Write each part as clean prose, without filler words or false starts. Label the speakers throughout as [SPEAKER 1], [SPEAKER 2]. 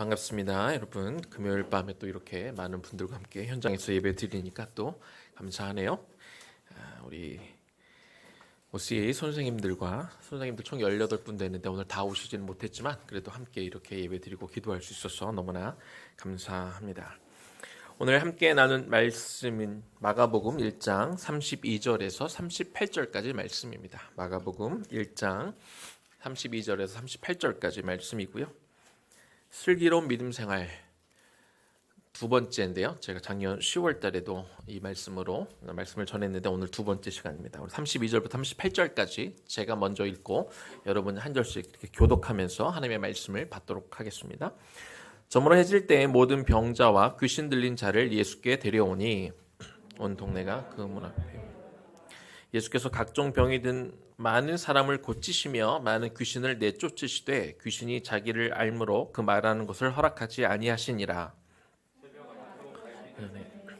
[SPEAKER 1] 반갑습니다, 여러분. 금요일 밤에 또 이렇게 많은 분들과 함께 현장에서 예배 드리니까 또 감사하네요. 우리 OCA 선생님들 총 18분 되는데 오늘 다 오시지는 못했지만 그래도 함께 이렇게 예배 드리고 기도할 수 있어서 너무나 감사합니다. 오늘 함께 나눈 말씀은 마가복음 1장 32절에서 38절까지 말씀입니다. 마가복음 1장 32절에서 38절까지 말씀이고요. 슬기로운 믿음 생활 두 번째인데요. 제가 작년 10월 달에도 이 말씀을 전했는데 오늘 두 번째 시간입니다. 32절부터 38절까지 제가 먼저 읽고 여러분 한 절씩 이렇게 교독하면서 하나님의 말씀을 받도록 하겠습니다. 저물어 해질 때에 모든 병자와 귀신 들린 자를 예수께 데려오니 온 동네가 그 문 앞에 예수께서 각종 병이 든 많은 사람을 고치시며 많은 귀신을 내쫓으시되 귀신이 자기를 알므로 그 말하는 것을 허락하지 아니하시니라.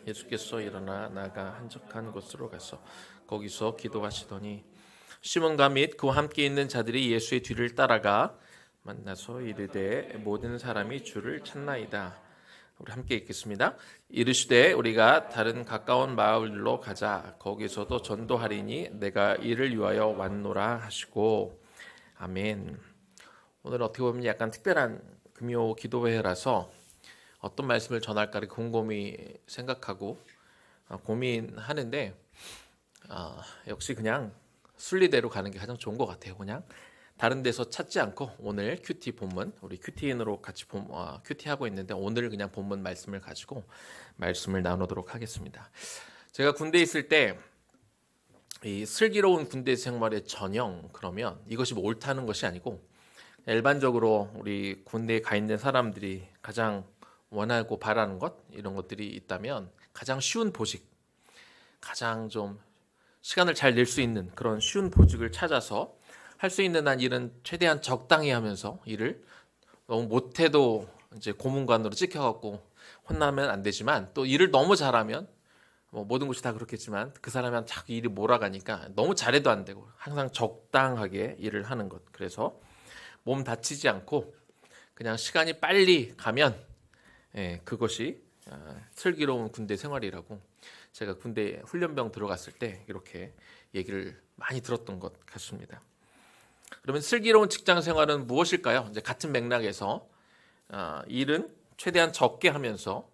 [SPEAKER 1] 예수께서 일어나 나가 한적한 곳으로 가서 거기서 기도하시더니 시몬과 및 그와 함께 있는 자들이 예수의 뒤를 따라가 만나서 이르되 모든 사람이 주를 찾나이다. 우리 함께 읽겠습니다. 이르시되 우리가 다른 가까운 마을로 가자. 거기서도 전도하리니 내가 이를 위하여 왔노라 하시고. 아멘. 오늘 어떻게 보면 약간 특별한 금요 기도회라서 어떤 말씀을 전할까 곰곰이 생각하고 고민하는데 역시 그냥 순리대로 가는 게 가장 좋은 것 같아요. 그냥 다른 데서 찾지 않고 오늘 큐티 본문, 우리 큐티인으로 같이 큐티하고 있는데 오늘 그냥 본문 말씀을 가지고 말씀을 나누도록 하겠습니다. 제가 군대에 있을 때 이 슬기로운 군대 생활의 전형, 그러면 이것이 뭐 옳다는 것이 아니고 일반적으로 우리 군대에 가 있는 사람들이 가장 원하고 바라는 것, 이런 것들이 있다면 가장 쉬운 보직, 가장 좀 시간을 잘 낼 수 있는 그런 쉬운 보직을 찾아서 할 수 있는 한 일은 최대한 적당히 하면서 일을 너무 못해도 이제 고문관으로 찍혀갖고 혼나면 안 되지만 또 일을 너무 잘하면 뭐 모든 곳이 다 그렇겠지만 그 사람한테 자꾸 일이 몰아가니까 너무 잘해도 안 되고 항상 적당하게 일을 하는 것. 그래서 몸 다치지 않고 그냥 시간이 빨리 가면 그것이 슬기로운 군대 생활이라고 제가 군대 훈련병 들어갔을 때 이렇게 얘기를 많이 들었던 것 같습니다. 그러면 슬기로운 직장 생활은 무엇일까요? 이제 같은 맥락에서 일은 최대한 적게 하면서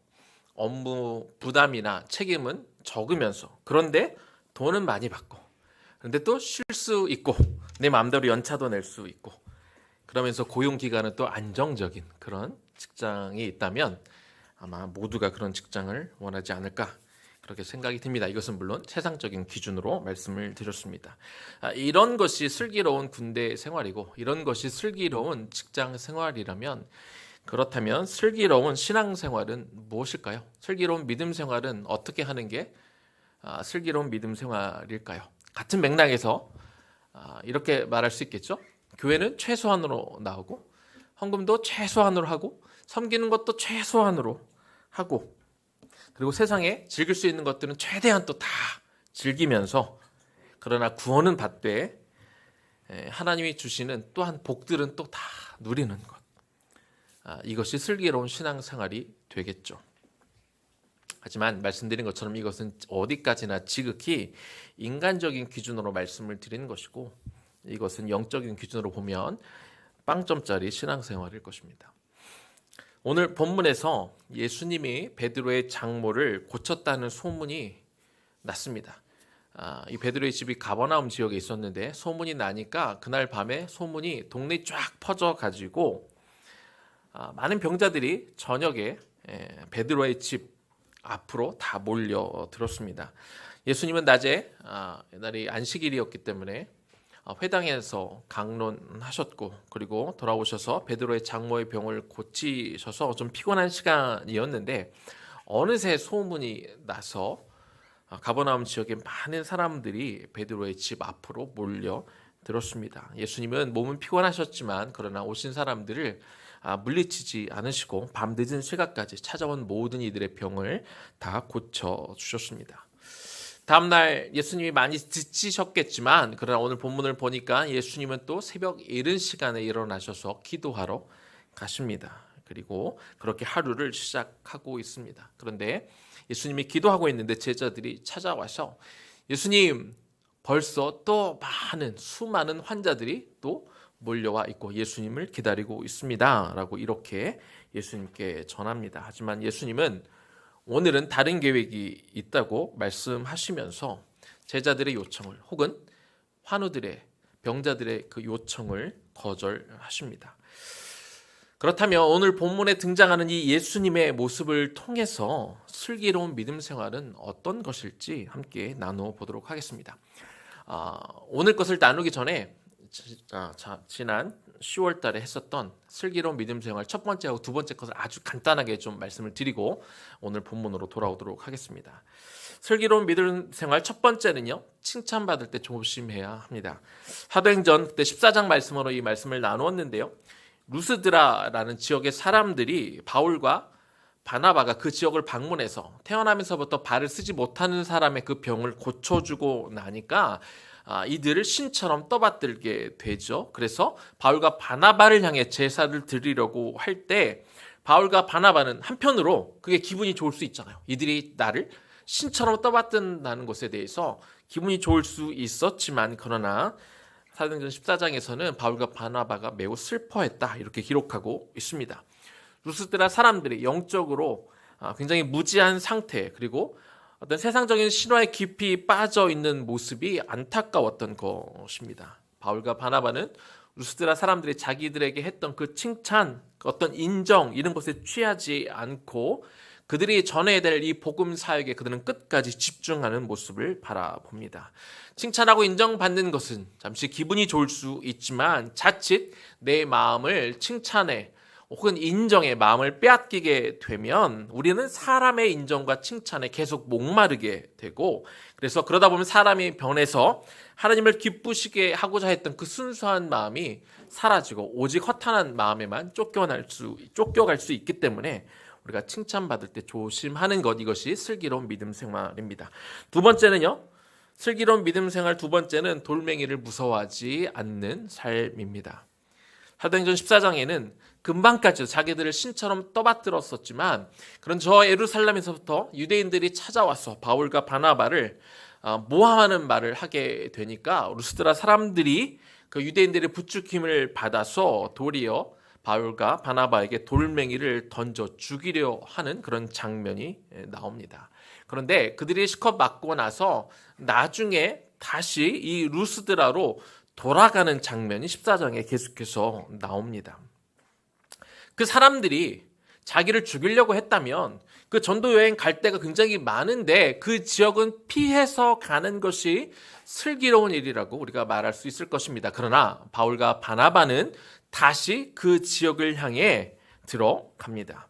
[SPEAKER 1] 업무 부담이나 책임은 적으면서 그런데 돈은 많이 받고 그런데 또 쉴 수 있고 내 마음대로 연차도 낼 수 있고 그러면서 고용 기간은 또 안정적인 그런 직장이 있다면 아마 모두가 그런 직장을 원하지 않을까 그렇게 생각이 듭니다. 이것은 물론 세상적인 기준으로 말씀을 드렸습니다. 이런 것이 슬기로운 군대 생활이고 이런 것이 슬기로운 직장 생활이라면 그렇다면 슬기로운 신앙 생활은 무엇일까요? 슬기로운 믿음 생활은 어떻게 하는 게 슬기로운 믿음 생활일까요? 같은 맥락에서 이렇게 말할 수 있겠죠? 교회는 최소한으로 나오고 헌금도 최소한으로 하고 섬기는 것도 최소한으로 하고 그리고 세상에 즐길 수 있는 것들은 최대한 또 다 즐기면서 그러나 구원은 받되 하나님이 주시는 또한 복들은 또 다 누리는 것. 이것이 슬기로운 신앙생활이 되겠죠. 하지만 말씀드린 것처럼 이것은 어디까지나 지극히 인간적인 기준으로 말씀을 드리는 것이고 이것은 영적인 기준으로 보면 빵점짜리 신앙생활일 것입니다. 오늘 본문에서 예수님이 베드로의 장모를 고쳤다는 소문이 났습니다. 이 베드로의 집이 가버나움 지역에 있었는데 소문이 나니까 그날 밤에 소문이 동네에 쫙 퍼져가지고 많은 병자들이 저녁에 베드로의 집 앞으로 다 몰려들었습니다. 예수님은 낮에 날이 안식일이었기 때문에 회당에서 강론하셨고 그리고 돌아오셔서 베드로의 장모의 병을 고치셔서 좀 피곤한 시간이었는데 어느새 소문이 나서 가버나움 지역에 많은 사람들이 베드로의 집 앞으로 몰려들었습니다. 예수님은 몸은 피곤하셨지만 그러나 오신 사람들을 물리치지 않으시고 밤늦은 시각까지 찾아온 모든 이들의 병을 다 고쳐주셨습니다. 다음날 예수님이 많이 지치셨겠지만 그러나 오늘 본문을 보니까 예수님은 또 새벽 이른 시간에 일어나셔서 기도하러 가십니다. 그리고 그렇게 하루를 시작하고 있습니다. 그런데 예수님이 기도하고 있는데 제자들이 찾아와서 예수님, 벌써 또 수많은 환자들이 또 몰려와 있고 예수님을 기다리고 있습니다 라고 이렇게 예수님께 전합니다. 하지만 예수님은 오늘은 다른 계획이 있다고 말씀하시면서 제자들의 요청을 혹은 환우들의 병자들의 그 요청을 거절하십니다. 그렇다면 오늘 본문에 등장하는 이 예수님의 모습을 통해서 슬기로운 믿음 생활은 어떤 것일지 함께 나누어 보도록 하겠습니다. 오늘 것을 나누기 전에 지난 10월 달에 했었던 슬기로운 믿음 생활 첫 번째하고 두 번째 것을 아주 간단하게 좀 말씀을 드리고 오늘 본문으로 돌아오도록 하겠습니다. 슬기로운 믿음 생활 첫 번째는요, 칭찬받을 때 조심해야 합니다. 사도행전 그때 14장 말씀으로 이 말씀을 나누었는데요. 루스드라라는 지역의 사람들이 바울과 바나바가 그 지역을 방문해서 태어나면서부터 발을 쓰지 못하는 사람의 그 병을 고쳐주고 나니까 이들을 신처럼 떠받들게 되죠. 그래서 바울과 바나바를 향해 제사를 드리려고 할 때 바울과 바나바는 한편으로 그게 기분이 좋을 수 있잖아요. 이들이 나를 신처럼 떠받든다는 것에 대해서 기분이 좋을 수 있었지만 그러나 사도행전 14장에서는 바울과 바나바가 매우 슬퍼했다 이렇게 기록하고 있습니다. 루스드라 사람들이 영적으로 굉장히 무지한 상태 그리고 어떤 세상적인 신화에 깊이 빠져 있는 모습이 안타까웠던 것입니다. 바울과 바나바는 루스드라 사람들이 자기들에게 했던 그 칭찬, 어떤 인정 이런 것에 취하지 않고 그들이 전해야 될 이 복음 사역에 그들은 끝까지 집중하는 모습을 바라봅니다. 칭찬하고 인정받는 것은 잠시 기분이 좋을 수 있지만 자칫 내 마음을 칭찬에 혹은 인정에 마음을 빼앗기게 되면 우리는 사람의 인정과 칭찬에 계속 목마르게 되고 그래서 그러다 보면 사람이 변해서 하나님을 기쁘시게 하고자 했던 그 순수한 마음이 사라지고 오직 허탄한 마음에만 쫓겨갈 수 있기 때문에 우리가 칭찬받을 때 조심하는 것 이것이 슬기로운 믿음 생활입니다. 두 번째는요. 슬기로운 믿음 생활 두 번째는 돌멩이를 무서워하지 않는 삶입니다. 사도행전 14장에는 금방까지 자기들을 신처럼 떠받들었었지만 그런 저 예루살렘에서부터 유대인들이 찾아와서 바울과 바나바를 모함하는 말을 하게 되니까 루스드라 사람들이 그 유대인들의 부추김을 받아서 도리어 바울과 바나바에게 돌멩이를 던져 죽이려 하는 그런 장면이 나옵니다. 그런데 그들이 실컷 맞고 나서 나중에 다시 이 루스드라로 돌아가는 장면이 14장에 계속해서 나옵니다. 그 사람들이 자기를 죽이려고 했다면 그 전도 여행 갈 데가 굉장히 많은데 그 지역은 피해서 가는 것이 슬기로운 일이라고 우리가 말할 수 있을 것입니다. 그러나 바울과 바나바는 다시 그 지역을 향해 들어갑니다.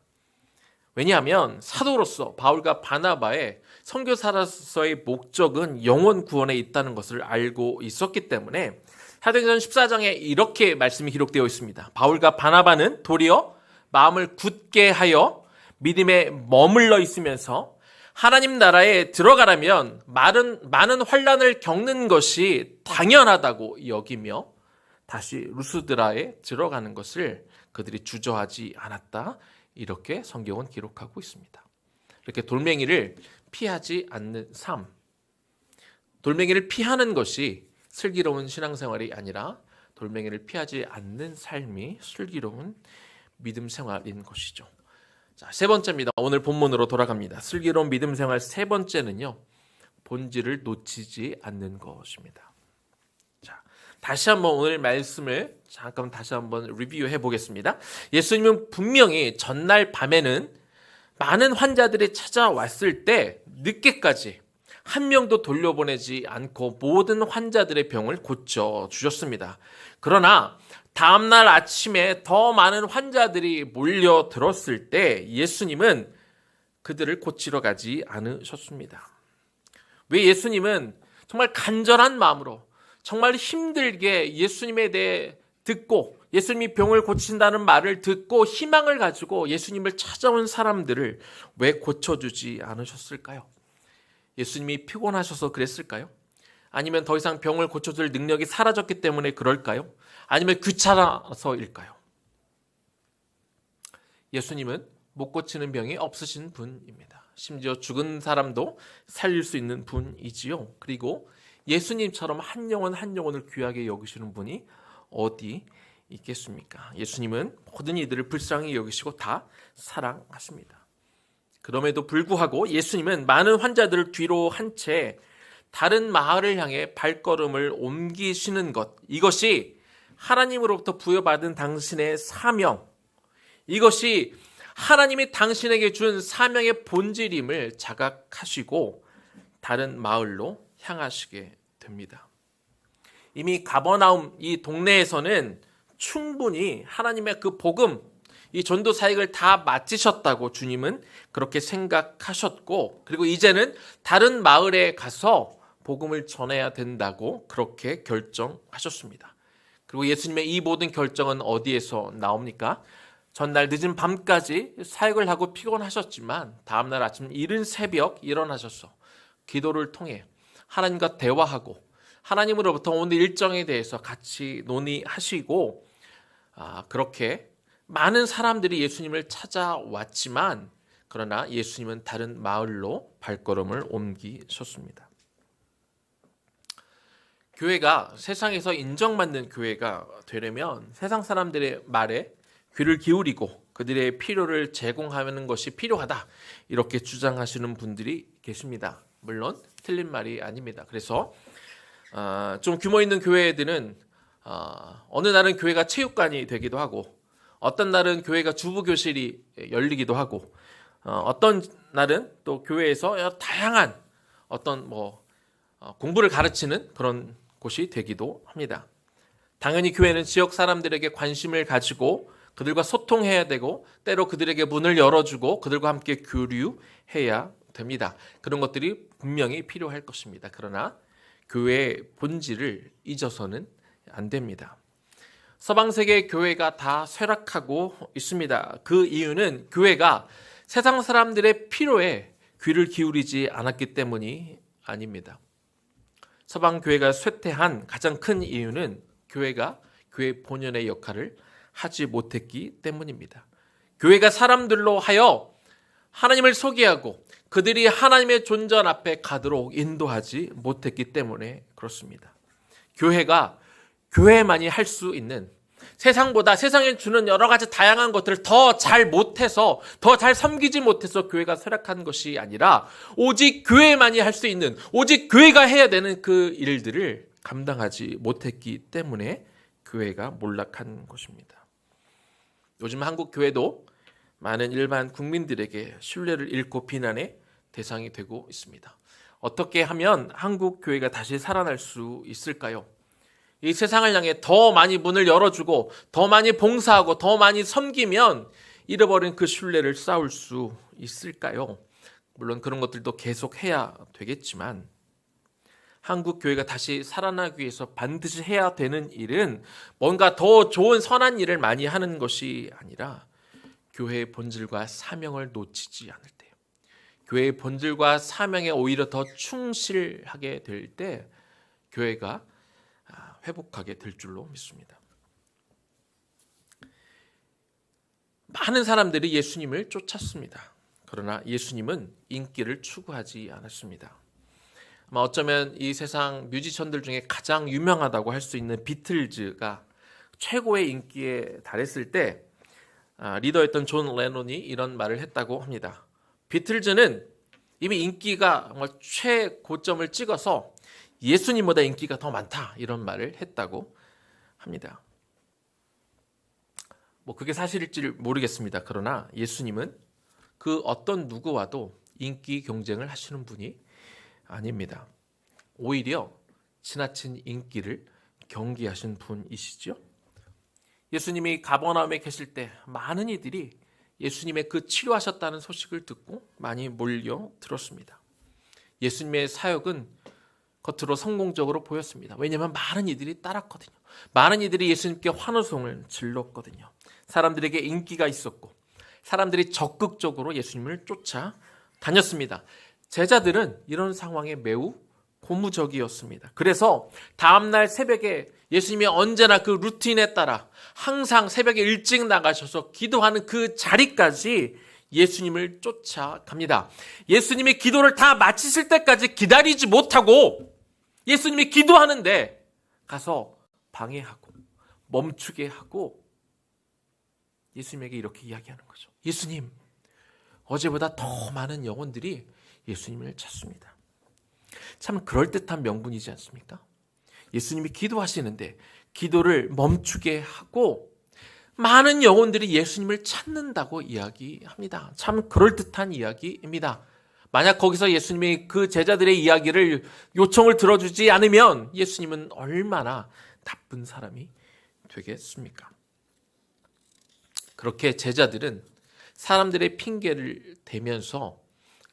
[SPEAKER 1] 왜냐하면 사도로서 바울과 바나바의 선교사로서의 목적은 영혼 구원에 있다는 것을 알고 있었기 때문에 사도행전 14장에 이렇게 말씀이 기록되어 있습니다. 바울과 바나바는 도리어 마음을 굳게 하여 믿음에 머물러 있으면서 하나님 나라에 들어가려면 많은 환난을 겪는 것이 당연하다고 여기며 다시 루스드라에 들어가는 것을 그들이 주저하지 않았다. 이렇게 성경은 기록하고 있습니다. 이렇게 돌멩이를 피하지 않는 삶, 돌멩이를 피하는 것이 슬기로운 신앙생활이 아니라 돌멩이를 피하지 않는 삶이 슬기로운 믿음 생활인 것이죠. 자, 세 번째입니다. 오늘 본문으로 돌아갑니다. 슬기로운 믿음 생활 세 번째는요. 본질을 놓치지 않는 것입니다. 자, 다시 한번 오늘 말씀을 잠깐 다시 한번 리뷰해 보겠습니다. 예수님은 분명히 전날 밤에는 많은 환자들이 찾아왔을 때 늦게까지 한 명도 돌려보내지 않고 모든 환자들의 병을 고쳐 주셨습니다. 그러나 다음날 아침에 더 많은 환자들이 몰려들었을 때 예수님은 그들을 고치러 가지 않으셨습니다. 왜 예수님은 정말 간절한 마음으로 정말 힘들게 예수님에 대해 듣고 예수님이 병을 고친다는 말을 듣고 희망을 가지고 예수님을 찾아온 사람들을 왜 고쳐주지 않으셨을까요? 예수님이 피곤하셔서 그랬을까요? 아니면 더 이상 병을 고쳐줄 능력이 사라졌기 때문에 그럴까요? 아니면 귀찮아서일까요? 예수님은 못 고치는 병이 없으신 분입니다. 심지어 죽은 사람도 살릴 수 있는 분이지요. 그리고 예수님처럼 한 영혼 한 영혼을 귀하게 여기시는 분이 어디 있겠습니까? 예수님은 모든 이들을 불쌍히 여기시고 다 사랑하십니다. 그럼에도 불구하고 예수님은 많은 환자들을 뒤로 한 채 다른 마을을 향해 발걸음을 옮기시는 것, 이것이 하나님으로부터 부여받은 당신의 사명, 이것이 하나님이 당신에게 준 사명의 본질임을 자각하시고 다른 마을로 향하시게 됩니다. 이미 가버나움 이 동네에서는 충분히 하나님의 그 복음, 이 전도 사역을 다 마치셨다고 주님은 그렇게 생각하셨고, 그리고 이제는 다른 마을에 가서 복음을 전해야 된다고 그렇게 결정하셨습니다. 그리고 예수님의 이 모든 결정은 어디에서 나옵니까? 전날 늦은 밤까지 사역을 하고 피곤하셨지만 다음날 아침 이른 새벽 일어나셔서 기도를 통해 하나님과 대화하고 하나님으로부터 오늘 일정에 대해서 같이 논의하시고, 그렇게 많은 사람들이 예수님을 찾아왔지만 그러나 예수님은 다른 마을로 발걸음을 옮기셨습니다. 교회가 세상에서 인정받는 교회가 되려면 세상 사람들의 말에 귀를 기울이고 그들의 필요를 제공하는 것이 필요하다, 이렇게 주장하시는 분들이 계십니다. 물론 틀린 말이 아닙니다. 그래서 좀 규모 있는 교회들은 어느 날은 교회가 체육관이 되기도 하고, 어떤 날은 교회가 주부교실이 열리기도 하고, 어떤 날은 또 교회에서 다양한 어떤 공부를 가르치는 그런 곳이 되기도 합니다. 당연히 교회는 지역 사람들에게 관심을 가지고 그들과 소통해야 되고, 때로 그들에게 문을 열어주고 그들과 함께 교류해야 됩니다. 그런 것들이 분명히 필요할 것입니다. 그러나 교회의 본질을 잊어서는 안 됩니다. 서방 세계 교회가 다 쇠락하고 있습니다. 그 이유는 교회가 세상 사람들의 필요에 귀를 기울이지 않았기 때문이 아닙니다. 서방 교회가 쇠퇴한 가장 큰 이유는 교회가 교회 본연의 역할을 하지 못했기 때문입니다. 교회가 사람들로 하여 하나님을 소개하고 그들이 하나님의 존전 앞에 가도록 인도하지 못했기 때문에 그렇습니다. 교회가 교회만이 할 수 있는, 세상보다 세상에 주는 여러 가지 다양한 것들을 더 잘 못해서, 더 잘 섬기지 못해서 교회가 쇠락한 것이 아니라 오직 교회만이 할 수 있는, 오직 교회가 해야 되는 그 일들을 감당하지 못했기 때문에 교회가 몰락한 것입니다. 요즘 한국 교회도 많은 일반 국민들에게 신뢰를 잃고 비난의 대상이 되고 있습니다. 어떻게 하면 한국 교회가 다시 살아날 수 있을까요? 이 세상을 향해 더 많이 문을 열어주고 더 많이 봉사하고 더 많이 섬기면 잃어버린 그 신뢰를 쌓을 수 있을까요? 물론 그런 것들도 계속 해야 되겠지만, 한국 교회가 다시 살아나기 위해서 반드시 해야 되는 일은 뭔가 더 좋은 선한 일을 많이 하는 것이 아니라 교회의 본질과 사명을 놓치지 않을 때, 교회의 본질과 사명에 오히려 더 충실하게 될 때 교회가 회복하게 될 줄로 믿습니다. 많은 사람들이 예수님을 쫓았습니다. 그러나 예수님은 인기를 추구하지 않았습니다. 아마 어쩌면 이 세상 뮤지션들 중에 가장 유명하다고 할 수 있는 비틀즈가 최고의 인기에 달했을 때 리더였던 존 레논이 이런 말을 했다고 합니다. 비틀즈는 이미 인기가 정말 최고점을 찍어서 예수님보다 인기가 더 많다, 이런 말을 했다고 합니다. 그게 사실일지 모르겠습니다. 그러나 예수님은 그 어떤 누구와도 인기 경쟁을 하시는 분이 아닙니다. 오히려 지나친 인기를 경계하신 분이시죠. 예수님이 가버나움에 계실 때 많은 이들이 예수님의 그 치료하셨다는 소식을 듣고 많이 몰려들었습니다. 예수님의 사역은 겉으로 성공적으로 보였습니다. 왜냐하면 많은 이들이 따랐거든요. 많은 이들이 예수님께 환호성을 질렀거든요. 사람들에게 인기가 있었고 사람들이 적극적으로 예수님을 쫓아다녔습니다. 제자들은 이런 상황에 매우 고무적이었습니다. 그래서 다음날 새벽에 예수님이 언제나 그 루틴에 따라 항상 새벽에 일찍 나가셔서 기도하는 그 자리까지 예수님을 쫓아갑니다. 예수님이 기도를 다 마치실 때까지 기다리지 못하고 예수님이 기도하는데 가서 방해하고 멈추게 하고 예수님에게 이렇게 이야기하는 거죠. 예수님, 어제보다 더 많은 영혼들이 예수님을 찾습니다. 참 그럴듯한 명분이지 않습니까? 예수님이 기도하시는데 기도를 멈추게 하고 많은 영혼들이 예수님을 찾는다고 이야기합니다. 참 그럴듯한 이야기입니다. 만약 거기서 예수님이 그 제자들의 이야기를 요청을 들어주지 않으면 예수님은 얼마나 나쁜 사람이 되겠습니까? 그렇게 제자들은 사람들의 핑계를 대면서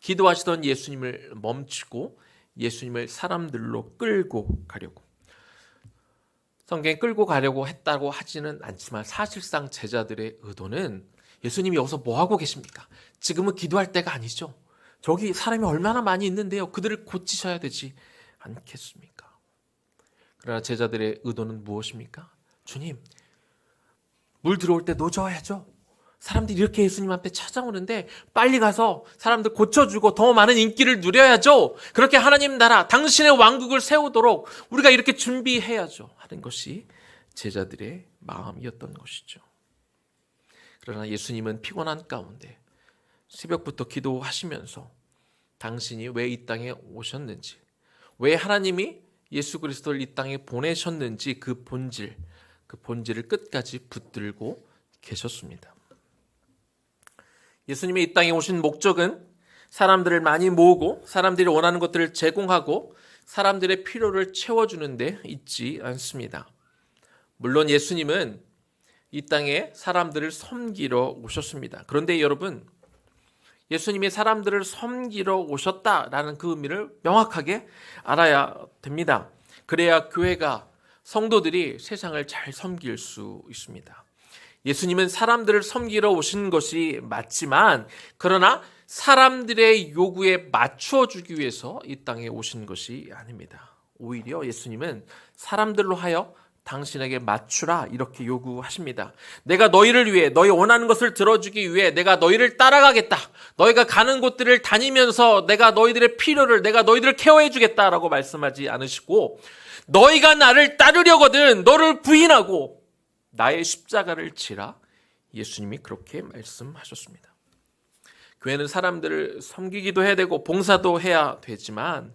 [SPEAKER 1] 기도하시던 예수님을 멈추고 예수님을 사람들로 끌고 가려고, 성경에 끌고 가려고 했다고 하지는 않지만 사실상 제자들의 의도는 예수님이 여기서 뭐 하고 계십니까? 지금은 기도할 때가 아니죠. 저기 사람이 얼마나 많이 있는데요. 그들을 고치셔야 되지 않겠습니까? 그러나 제자들의 의도는 무엇입니까? 주님, 물 들어올 때 놓아야죠. 사람들이 이렇게 예수님 앞에 찾아오는데 빨리 가서 사람들 고쳐주고 더 많은 인기를 누려야죠. 그렇게 하나님 나라, 당신의 왕국을 세우도록 우리가 이렇게 준비해야죠 하는 것이 제자들의 마음이었던 것이죠. 그러나 예수님은 피곤한 가운데 새벽부터 기도하시면서 당신이 왜 이 땅에 오셨는지, 왜 하나님이 예수 그리스도를 이 땅에 보내셨는지 그 본질을 끝까지 붙들고 계셨습니다. 예수님이 이 땅에 오신 목적은 사람들을 많이 모으고 사람들이 원하는 것들을 제공하고 사람들의 필요를 채워주는 데 있지 않습니다. 물론 예수님은 이 땅에 사람들을 섬기러 오셨습니다. 그런데 여러분, 예수님이 사람들을 섬기러 오셨다라는 그 의미를 명확하게 알아야 됩니다. 그래야 교회가, 성도들이 세상을 잘 섬길 수 있습니다. 예수님은 사람들을 섬기러 오신 것이 맞지만 그러나 사람들의 요구에 맞추어 주기 위해서 이 땅에 오신 것이 아닙니다. 오히려 예수님은 사람들로 하여 당신에게 맞추라 이렇게 요구하십니다. 내가 너희를 위해, 너희 원하는 것을 들어주기 위해 내가 너희를 따라가겠다. 너희가 가는 곳들을 다니면서 내가 너희들의 필요를, 내가 너희들을 케어해 주겠다라고 말씀하지 않으시고, 너희가 나를 따르려거든 너를 부인하고 나의 십자가를 지라, 예수님이 그렇게 말씀하셨습니다. 교회는 사람들을 섬기기도 해야 되고 봉사도 해야 되지만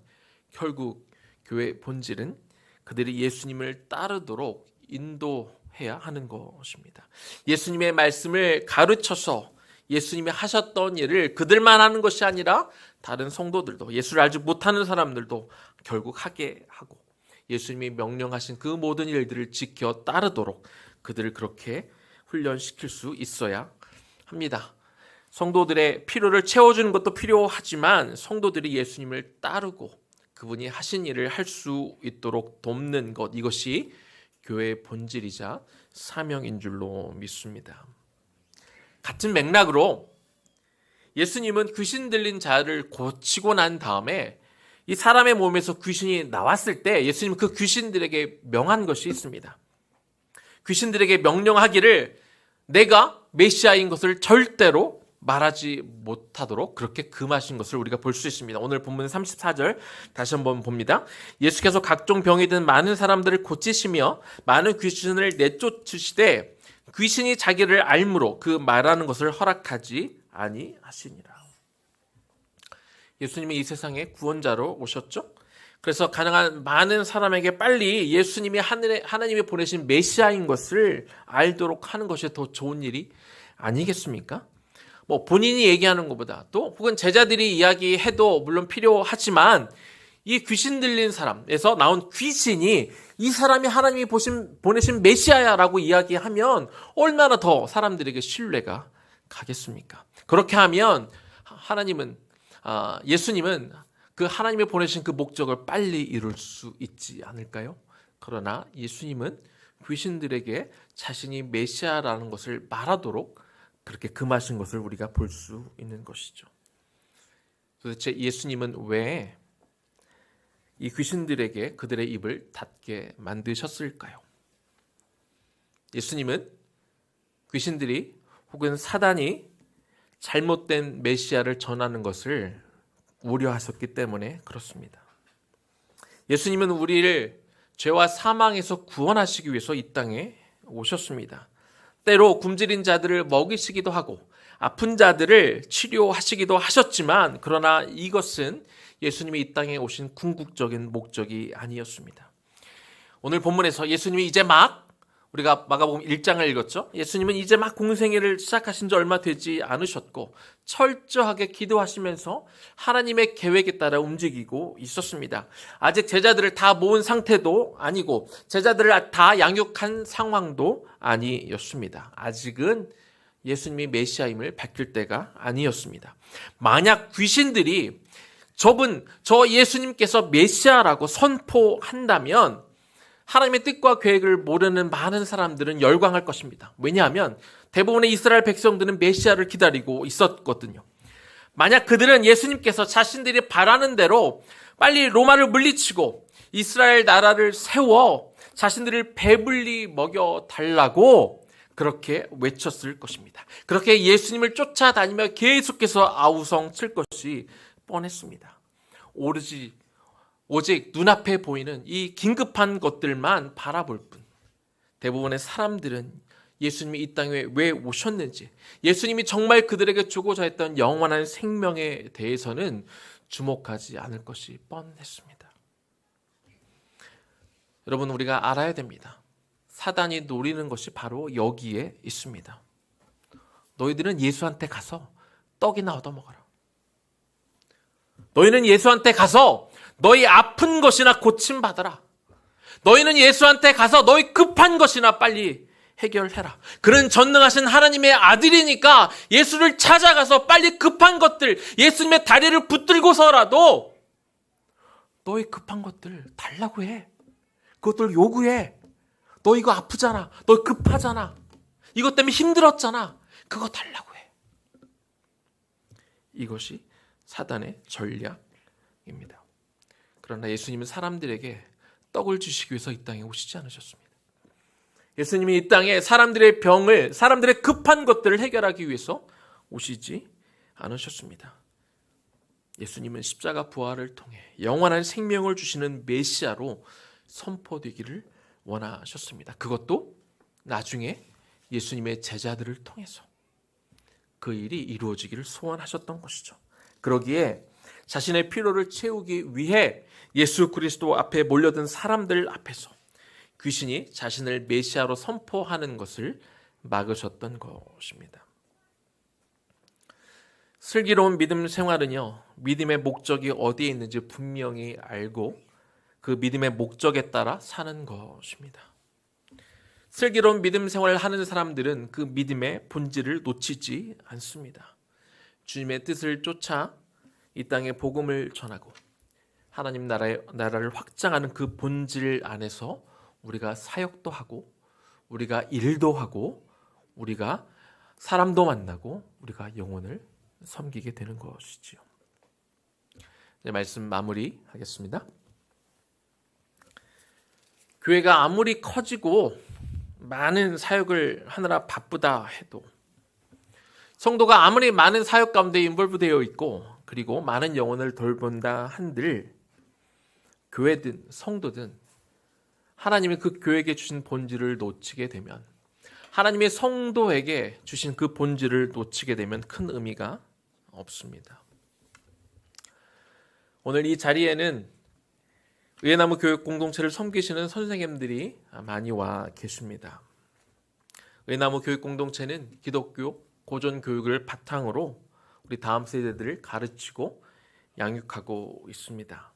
[SPEAKER 1] 결국 교회의 본질은 그들이 예수님을 따르도록 인도해야 하는 것입니다. 예수님의 말씀을 가르쳐서 예수님이 하셨던 일을 그들만 하는 것이 아니라 다른 성도들도, 예수를 알지 못하는 사람들도 결국 하게 하고 예수님이 명령하신 그 모든 일들을 지켜 따르도록 그들을 그렇게 훈련시킬 수 있어야 합니다. 성도들의 필요를 채워주는 것도 필요하지만 성도들이 예수님을 따르고 그분이 하신 일을 할 수 있도록 돕는 것, 이것이 교회의 본질이자 사명인 줄로 믿습니다. 같은 맥락으로 예수님은 귀신 들린 자를 고치고 난 다음에 이 사람의 몸에서 귀신이 나왔을 때 예수님은 그 귀신들에게 명한 것이 있습니다. 귀신들에게 명령하기를 내가 메시아인 것을 절대로 말하지 못하도록 그렇게 금하신 것을 우리가 볼 수 있습니다. 오늘 본문 34절 다시 한번 봅니다. 예수께서 각종 병이 든 많은 사람들을 고치시며 많은 귀신을 내쫓으시되 귀신이 자기를 알므로 그 말하는 것을 허락하지 아니하시니라. 예수님이 이 세상에 구원자로 오셨죠. 그래서 가능한 많은 사람에게 빨리 예수님이 하나님이 보내신 메시아인 것을 알도록 하는 것이 더 좋은 일이 아니겠습니까? 뭐 본인이 얘기하는 것보다 또 혹은 제자들이 이야기해도 물론 필요하지만 이 귀신 들린 사람에서 나온 귀신이 이 사람이 하나님이 보내신 메시아야라고 이야기하면 얼마나 더 사람들에게 신뢰가 가겠습니까? 그렇게 하면 예수님은 그 하나님이 보내신 그 목적을 빨리 이룰 수 있지 않을까요? 그러나 예수님은 귀신들에게 자신이 메시아라는 것을 말하도록 그렇게 금하신 것을 우리가 볼 수 있는 것이죠. 도대체 예수님은 왜 이 귀신들에게 그들의 입을 닫게 만드셨을까요? 예수님은 귀신들이 혹은 사단이 잘못된 메시아를 전하는 것을 우려하셨기 때문에 그렇습니다. 예수님은 우리를 죄와 사망에서 구원하시기 위해서 이 땅에 오셨습니다. 때로 굶주린 자들을 먹이시기도 하고 아픈 자들을 치료하시기도 하셨지만, 그러나 이것은 예수님이 이 땅에 오신 궁극적인 목적이 아니었습니다. 오늘 본문에서 예수님이 이제 막, 우리가 마가복음 1장을 읽었죠. 예수님은 이제 막 공생애를 시작하신 지 얼마 되지 않으셨고 철저하게 기도하시면서 하나님의 계획에 따라 움직이고 있었습니다. 아직 제자들을 다 모은 상태도 아니고 제자들을 다 양육한 상황도 아니었습니다. 아직은 예수님이 메시아임을 밝힐 때가 아니었습니다. 만약 귀신들이 저 예수님께서 메시아라고 선포한다면 하나님의 뜻과 계획을 모르는 많은 사람들은 열광할 것입니다. 왜냐하면 대부분의 이스라엘 백성들은 메시아를 기다리고 있었거든요. 만약 그들은 예수님께서 자신들이 바라는 대로 빨리 로마를 물리치고 이스라엘 나라를 세워 자신들을 배불리 먹여달라고 그렇게 외쳤을 것입니다. 그렇게 예수님을 쫓아다니며 계속해서 아우성 칠 것이 뻔했습니다. 오직 눈앞에 보이는 이 긴급한 것들만 바라볼 뿐, 대부분의 사람들은 예수님이 이 땅에 왜 오셨는지, 예수님이 정말 그들에게 주고자 했던 영원한 생명에 대해서는 주목하지 않을 것이 뻔했습니다. 여러분, 우리가 알아야 됩니다. 사단이 노리는 것이 바로 여기에 있습니다. 너희들은 예수한테 가서 떡이나 얻어먹어라. 너희는 예수한테 가서 너희 아픈 것이나 고침받아라. 너희는 예수한테 가서 너희 급한 것이나 빨리 해결해라. 그는 전능하신 하나님의 아들이니까 예수를 찾아가서 빨리 급한 것들, 예수님의 다리를 붙들고서라도 너희 급한 것들 달라고 해. 그것들 요구해. 너 이거 아프잖아. 너 급하잖아. 이것 때문에 힘들었잖아. 그거 달라고 해. 이것이 사단의 전략입니다. 그러나 예수님은 사람들에게 떡을 주시기 위해서 이 땅에 오시지 않으셨습니다. 예수님이 이 땅에 사람들의 병을, 사람들의 급한 것들을 해결하기 위해서 오시지 않으셨습니다. 예수님은 십자가 부활을 통해 영원한 생명을 주시는 메시아로 선포되기를 원하셨습니다. 그것도 나중에 예수님의 제자들을 통해서 그 일이 이루어지기를 소원하셨던 것이죠. 그러기에 자신의 필요를 채우기 위해 예수 그리스도 앞에 몰려든 사람들 앞에서 귀신이 자신을 메시아로 선포하는 것을 막으셨던 것입니다. 슬기로운 믿음 생활은요, 믿음의 목적이 어디에 있는지 분명히 알고 그 믿음의 목적에 따라 사는 것입니다. 슬기로운 믿음 생활을 하는 사람들은 그 믿음의 본질을 놓치지 않습니다. 주님의 뜻을 쫓아 이 땅에 복음을 전하고 하나님 나라를 확장하는 그 본질 안에서 우리가 사역도 하고 우리가 일도 하고 우리가 사람도 만나고 우리가 영혼을 섬기게 되는 것이지요. 이제 말씀 마무리하겠습니다. 교회가 아무리 커지고 많은 사역을 하느라 바쁘다 해도, 성도가 아무리 많은 사역 가운데 인볼브되어 있고 그리고 많은 영혼을 돌본다 한들 교회든 성도든 하나님이 그 교회에게 주신 본질을 놓치게 되면, 하나님의 성도에게 주신 그 본질을 놓치게 되면 큰 의미가 없습니다. 오늘 이 자리에는 의회나무 교육 공동체를 섬기시는 선생님들이 많이 와 계십니다. 의회나무 교육 공동체는 기독교 고전 교육을 바탕으로 우리 다음 세대들을 가르치고 양육하고 있습니다.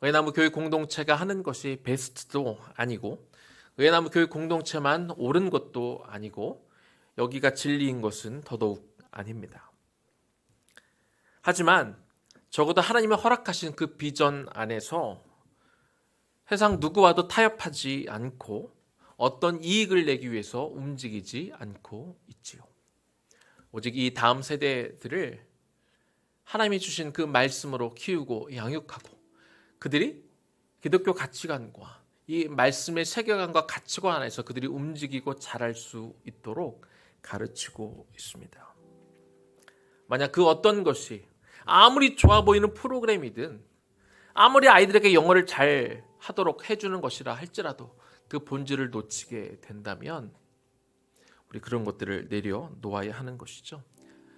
[SPEAKER 1] 의회나무 교육 공동체가 하는 것이 베스트도 아니고 의회나무 교육 공동체만 옳은 것도 아니고 여기가 진리인 것은 더더욱 아닙니다. 하지만 적어도 하나님이 허락하신 그 비전 안에서 세상 누구와도 타협하지 않고 어떤 이익을 내기 위해서 움직이지 않고 있지요. 오직 이 다음 세대들을 하나님이 주신 그 말씀으로 키우고 양육하고 그들이 기독교 가치관과 이 말씀의 세계관과 가치관 안에서 그들이 움직이고 자랄 수 있도록 가르치고 있습니다. 만약 그 어떤 것이 아무리 좋아 보이는 프로그램이든 아무리 아이들에게 영어를 잘 하도록 해주는 것이라 할지라도 그 본질을 놓치게 된다면 우리 그런 것들을 내려놓아야 하는 것이죠.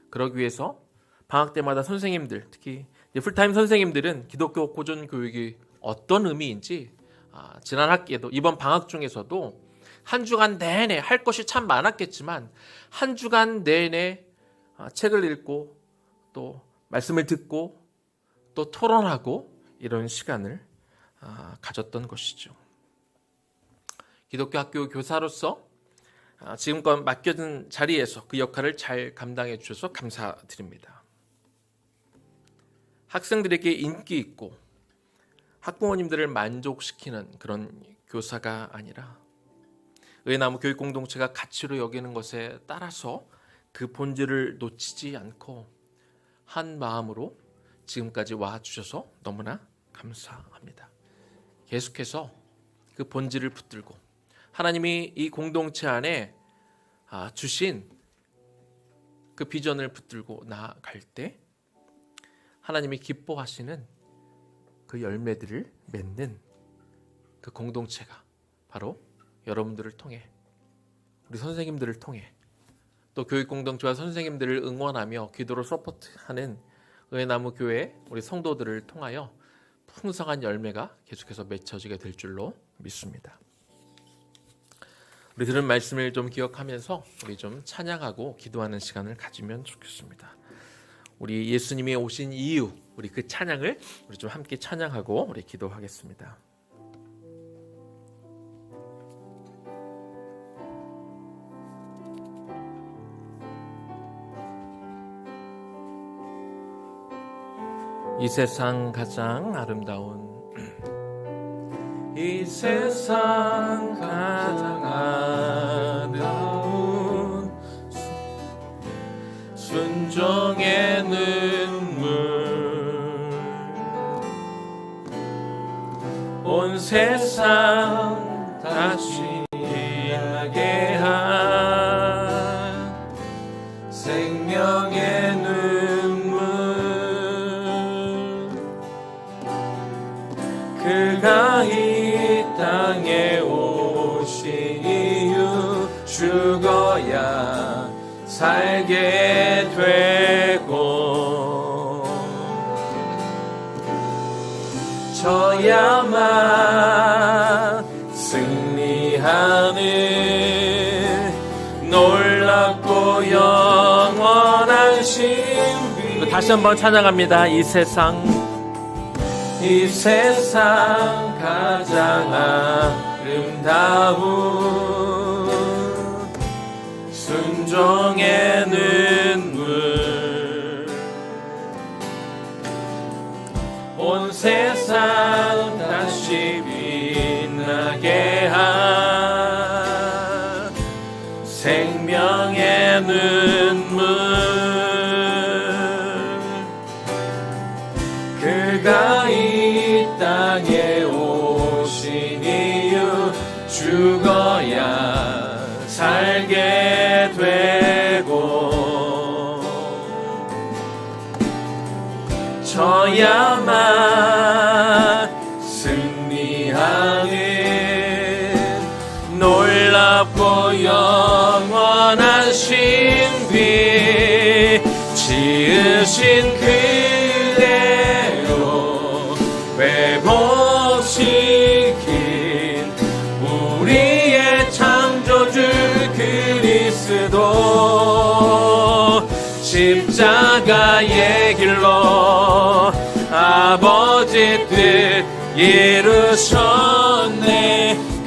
[SPEAKER 1] 그러기 위해서 방학 때마다 선생님들, 특히 풀타임 선생님들은 기독교 고전 교육이 어떤 의미인지 지난 학기에도 이번 방학 중에서도 한 주간 내내 할 것이 참 많았겠지만 한 주간 내내 책을 읽고 또 말씀을 듣고 또 토론하고 이런 시간을 가졌던 것이죠. 기독교 학교 교사로서 지금껏 맡겨진 자리에서 그 역할을 잘 감당해 주셔서 감사드립니다. 학생들에게 인기 있고 학부모님들을 만족시키는 그런 교사가 아니라 의나무 교육 공동체가 가치로 여기는 것에 따라서 그 본질을 놓치지 않고 한 마음으로 지금까지 와주셔서 너무나 감사합니다. 계속해서 그 본질을 붙들고 하나님이 이 공동체 안에 주신 그 비전을 붙들고 나아갈 때 하나님이 기뻐하시는 그 열매들을 맺는 그 공동체가 바로 여러분들을 통해 우리 선생님들을 통해 또 교육 공동체와 선생님들을 응원하며 기도로 서포트하는 의나무 교회 우리 성도들을 통하여 풍성한 열매가 계속해서 맺혀지게 될 줄로 믿습니다. 우리 들은 말씀을 좀 기억하면서 우리 좀 찬양하고 기도하는 시간을 가지면 좋겠습니다. 우리 예수님이 오신 이유, 우리 그 찬양을 우리 좀 함께 찬양하고 우리 기도하겠습니다. 이 세상 가장 아름다운 이 세상 가장 아름다운 순종의 눈물 온 세상 다시 빛나게 한 생명의 눈물 그가 이 땅에 오신 이유 죽어야 살게 되고 저야만 승리하는 놀랍고 영원한 신비 다시 한번 찬양합니다. 이 세상 가장 아름다운 순종의 눈물 온 세상 다시 빛나게 한 생명의 눈물 그가 이 땅에 오신 이유 죽어야 살게 되고 저야만 승리하는 놀랍고 영원한 신비 지으신 그대로 회복시킨 우리의 창조주 그리스도 십자가의 길로 아버지 뜻 이루셨네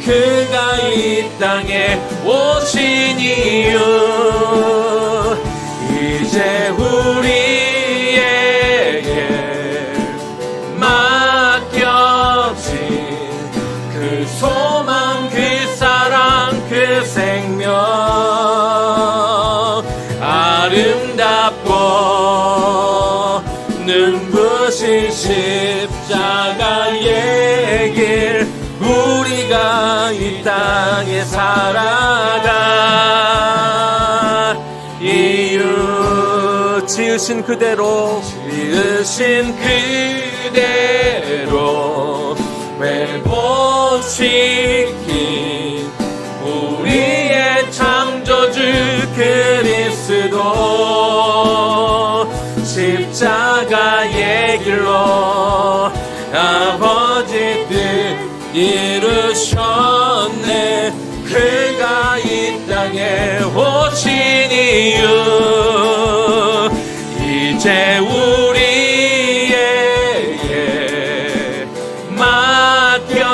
[SPEAKER 1] 그가 이 땅에 오신 이유 이제 우리에게 맡겨진 그 소망 그 사랑 그 생명 아름답고 눈부신 십자가의 우리가 이 땅에 살아가 이유 지으신 그대로 회복시킨 우리의 창조주 그리스도 십자가의 길로 아버지 뜻 이루셨네. 그가 이 땅에 오신 이유 이제 우리에게 맡겨진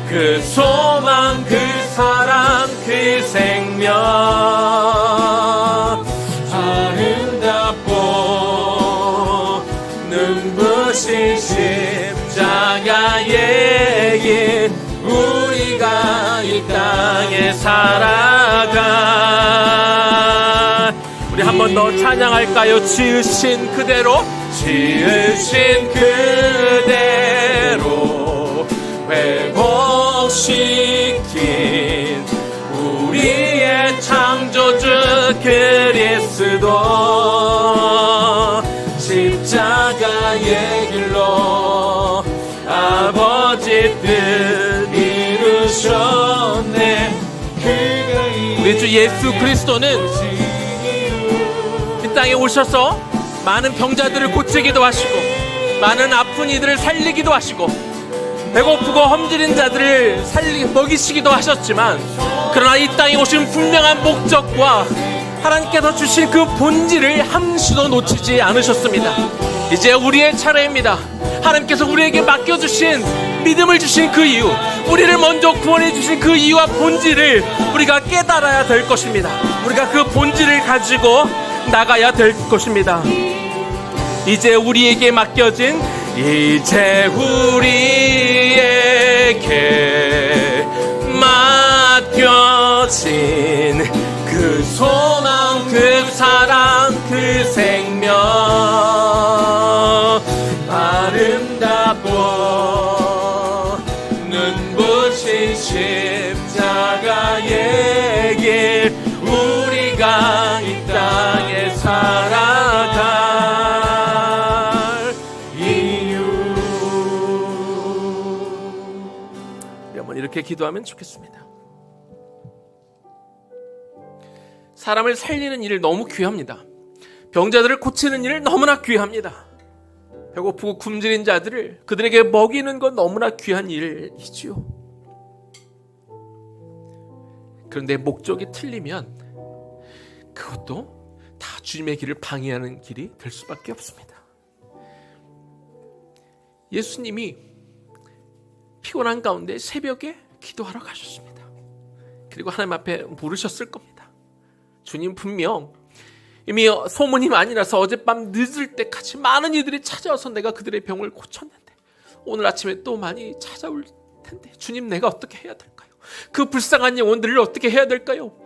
[SPEAKER 1] 그 소망 그 사랑 그 생명 아름답고 눈부신 십자가의 길 우리가 이 땅에 살아가. 우리 한 번 더 찬양할까요? 지으신 그대로 지으신 그대로 회복시킨 우리의 창조주 그리스도 십자가의 길로 아버지 뜻 이루셨네. 우리 주 예수 그리스도는 이 땅에 오셔서 많은 병자들을 고치기도 하시고 많은 아픈 이들을 살리기도 하시고 배고프고 험지른 자들을 먹이시기도 하셨지만, 그러나 이 땅에 오신 분명한 목적과 하나님께서 주신 그 본질을 한시도 놓치지 않으셨습니다. 이제 우리의 차례입니다. 하나님께서 우리에게 맡겨주신 믿음을 주신 그 이유, 우리를 먼저 구원해 주신 그 이유와 본질을 우리가 깨달아야 될 것입니다. 우리가 그 본질을 가지고 나가야 될 것입니다. 이제 우리에게 맡겨진 이제 우리에게 맡겨진 그 소망 그 사랑 그 생명 아름답고 눈부신 십자가의 길 우리가 이 땅에 살아갈 이유. 한번 이렇게 기도하면 좋겠습니다. 사람을 살리는 일을 너무 귀합니다. 병자들을 고치는 일을 너무나 귀합니다. 배고프고 굶주린 자들을 그들에게 먹이는 건 너무나 귀한 일이지요. 그런데 목적이 틀리면 그것도 다 주님의 길을 방해하는 길이 될 수밖에 없습니다. 예수님이 피곤한 가운데 새벽에 기도하러 가셨습니다. 그리고 하나님 앞에 물으셨을 겁니다. 주님, 분명 이미 소문이 많이 나서 어젯밤 늦을 때까지 많은 이들이 찾아와서 내가 그들의 병을 고쳤는데 오늘 아침에 또 많이 찾아올 텐데 주님, 내가 어떻게 해야 될까요? 그 불쌍한 영혼들을 어떻게 해야 될까요?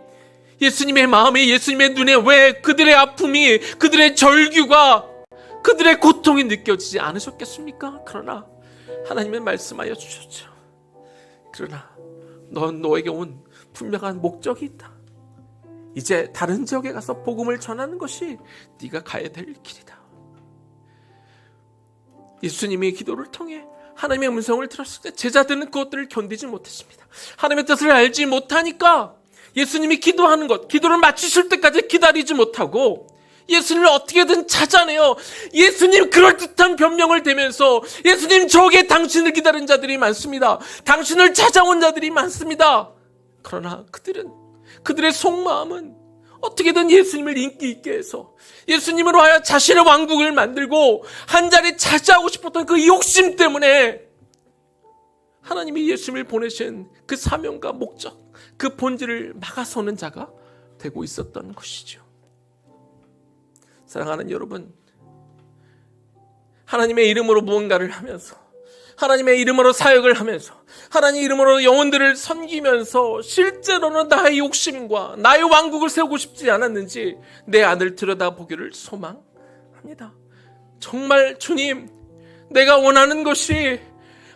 [SPEAKER 1] 예수님의 마음에, 예수님의 눈에 왜 그들의 아픔이, 그들의 절규가, 그들의 고통이 느껴지지 않으셨겠습니까? 그러나 하나님은 말씀하여 주셨죠. 그러나 넌 너에게 온 분명한 목적이 있다. 이제 다른 지역에 가서 복음을 전하는 것이 네가 가야 될 길이다. 예수님의 기도를 통해 하나님의 음성을 들었을 때 제자들은 그것들을 견디지 못했습니다. 하나님의 뜻을 알지 못하니까 예수님이 기도하는 것, 기도를 마치실 때까지 기다리지 못하고 예수님을 어떻게든 찾아내요. 예수님 그럴듯한 변명을 대면서 예수님, 저게 당신을 기다린 자들이 많습니다. 당신을 찾아온 자들이 많습니다. 그러나 그들의 속마음은 어떻게든 예수님을 인기 있게 해서 예수님으로 하여 자신의 왕국을 만들고 한 자리 차지하고 싶었던 그 욕심 때문에 하나님이 예수님을 보내신 그 사명과 목적, 그 본질을 막아서는 자가 되고 있었던 것이죠. 사랑하는 여러분, 하나님의 이름으로 무언가를 하면서, 하나님의 이름으로 사역을 하면서, 하나님의 이름으로 영혼들을 섬기면서 실제로는 나의 욕심과 나의 왕국을 세우고 싶지 않았는지 내 안을 들여다보기를 소망합니다. 정말 주님, 내가 원하는 것이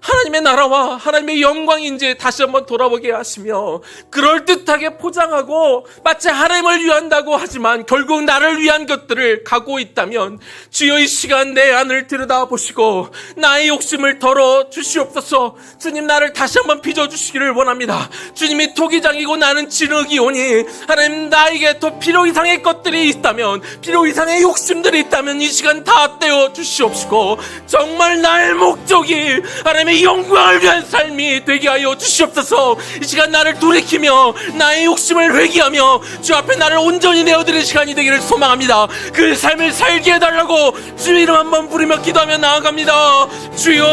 [SPEAKER 1] 하나님의 나라와 하나님의 영광이 이제 다시 한번 돌아보게 하시며 그럴듯하게 포장하고 마치 하나님을 위한다고 하지만 결국 나를 위한 것들을 갖고 있다면 주여 이 시간 내 안을 들여다보시고 나의 욕심을 덜어 주시옵소서. 주님 나를 다시 한번 빚어주시기를 원합니다. 주님이 토기장이고 나는 진흙이오니 하나님 나에게 더 필요 이상의 것들이 있다면 필요 이상의 욕심들이 있다면 이 시간 다 떼어 주시옵시고 정말 나의 목적이 하나님의 영광을 위한 삶이 되게 하여 주시옵소서. 이 시간 나를 돌이키며 나의 욕심을 회개하며 주 앞에 나를 온전히 내어드릴 시간이 되기를 소망합니다. 그 삶을 살게 해달라고 주의 이름 한번 부르며 기도하며 나아갑니다. 주여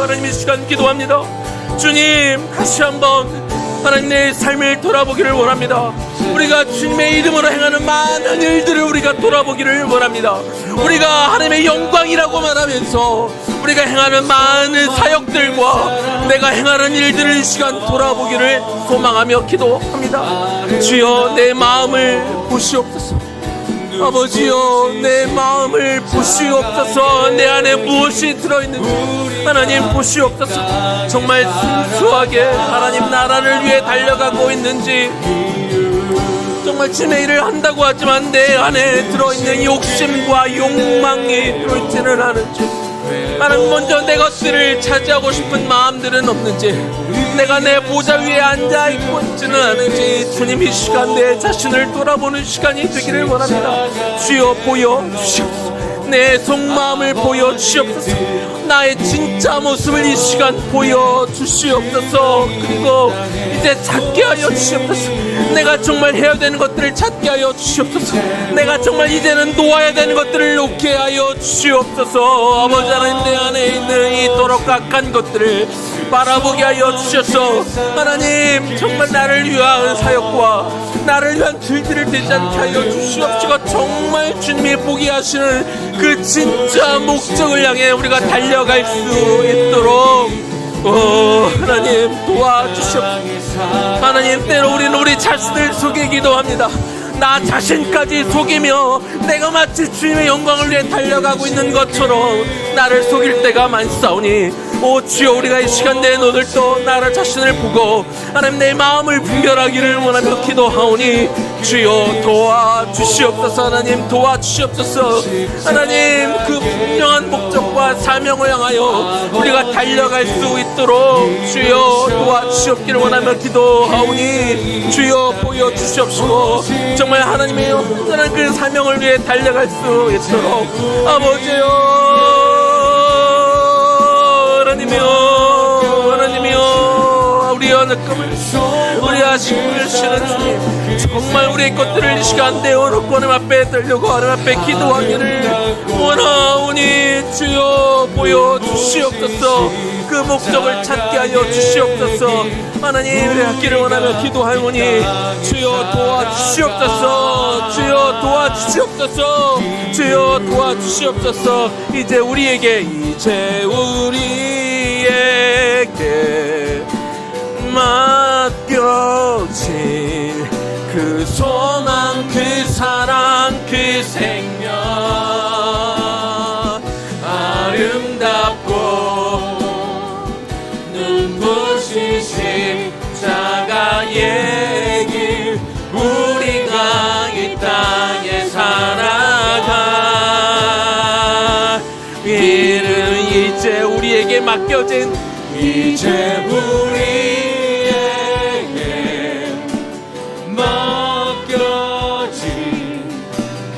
[SPEAKER 1] 하나님 이 시간 기도합니다. 주님 다시 한번 하나님 내 삶을 돌아보기를 원합니다. 우리가 주님의 이름으로 행하는 많은 일들을 우리가 돌아보기를 원합니다. 우리가 하나님의 영광이라고 말하면서 우리가 행하는 많은 사역들과 내가 행하는 일들을 이 시간 돌아보기를 소망하며 기도합니다. 주여 내 마음을 보시옵소서. 아버지여 내 마음을 보시옵소서. 내 안에 무엇이 들어있는지 하나님 보시옵소서. 정말 순수하게 하나님 나라를 위해 달려가고 있는지 정말 주의 일을 한다고 하지만 내 안에 들어있는 욕심과 욕망이 들어있지는 않은지 하나님 먼저 내 것들을 차지하고 싶은 마음들은 없는지 내가 내 보좌 위에 앉아있고 있지는 않은지 주님 이 시간 내 자신을 돌아보는 시간이 되기를 원합니다. 주여 보여주시옵소서. 내 속마음을 보여주시옵소서. 나의 진짜 모습을 이 시간 보여주시옵소서. 그리고 이제 찾게 하여 주시옵소서. 내가 정말 해야 되는 것들을 찾게 하여 주시옵소서. 내가 정말 이제는 놓아야 되는 것들을 놓게 하여 주시옵소서. 아버지 하나님 내 안에 있는 이토록 악한 것들을 바라보게 하여 주셔서 하나님 정말 나를 위한 사역과 나를 위한 길들을 되지 않게 하여 주시옵시고 정말 주님이 보게 하시는 그 진짜 목적을 향해 우리가 달려갈 수 있도록 하나님 도와주시옵소서. 하나님 때로 우리는 우리 자신을 속이기도 합니다. 나 자신까지 속이며 내가 마치 주님의 영광을 위해 달려가고 있는 것처럼 나를 속일 때가 많사오니 오 주여 우리가 이 시간 내 오늘도 나를 자신을 보고 하나님 내 마음을 분별하기를 원하며 기도하오니 주여 도와주시옵소서. 하나님 도와주시옵소서. 하나님 그 분명한 목적과 사명을 향하여 우리가 달려갈 수 있도록 주여 도와주시옵기를 원하며 기도하오니 주여 보여주시옵시고 정말 하나님의 온전한 그 사명을 위해 달려갈 수 있도록 아버지여 하나님이여 우리 어느 꿈을 우리 아쉬움을 주시는 주님 정말 우리의 것들을 이 시간 내어놓고 하나님 앞에 들려고 하나님 앞에 기도하기를 원하오니 주여 보여주시옵소서. 그 목적을 찾게 하여 주시옵소서. 하나님 우리 갖기를 원하며 기도하오니 주여 도와주시옵소서. 주여 도와주시옵소서. 주여 도와주시옵소서. 이제 우리에게 맡겨진 그 소망 그 사랑 그 생명 아름답고 눈부신 십자가의 길 우리가 이 땅에 살아가 이는 이제 우리에게 맡겨진 이제 우리에게 맡겨진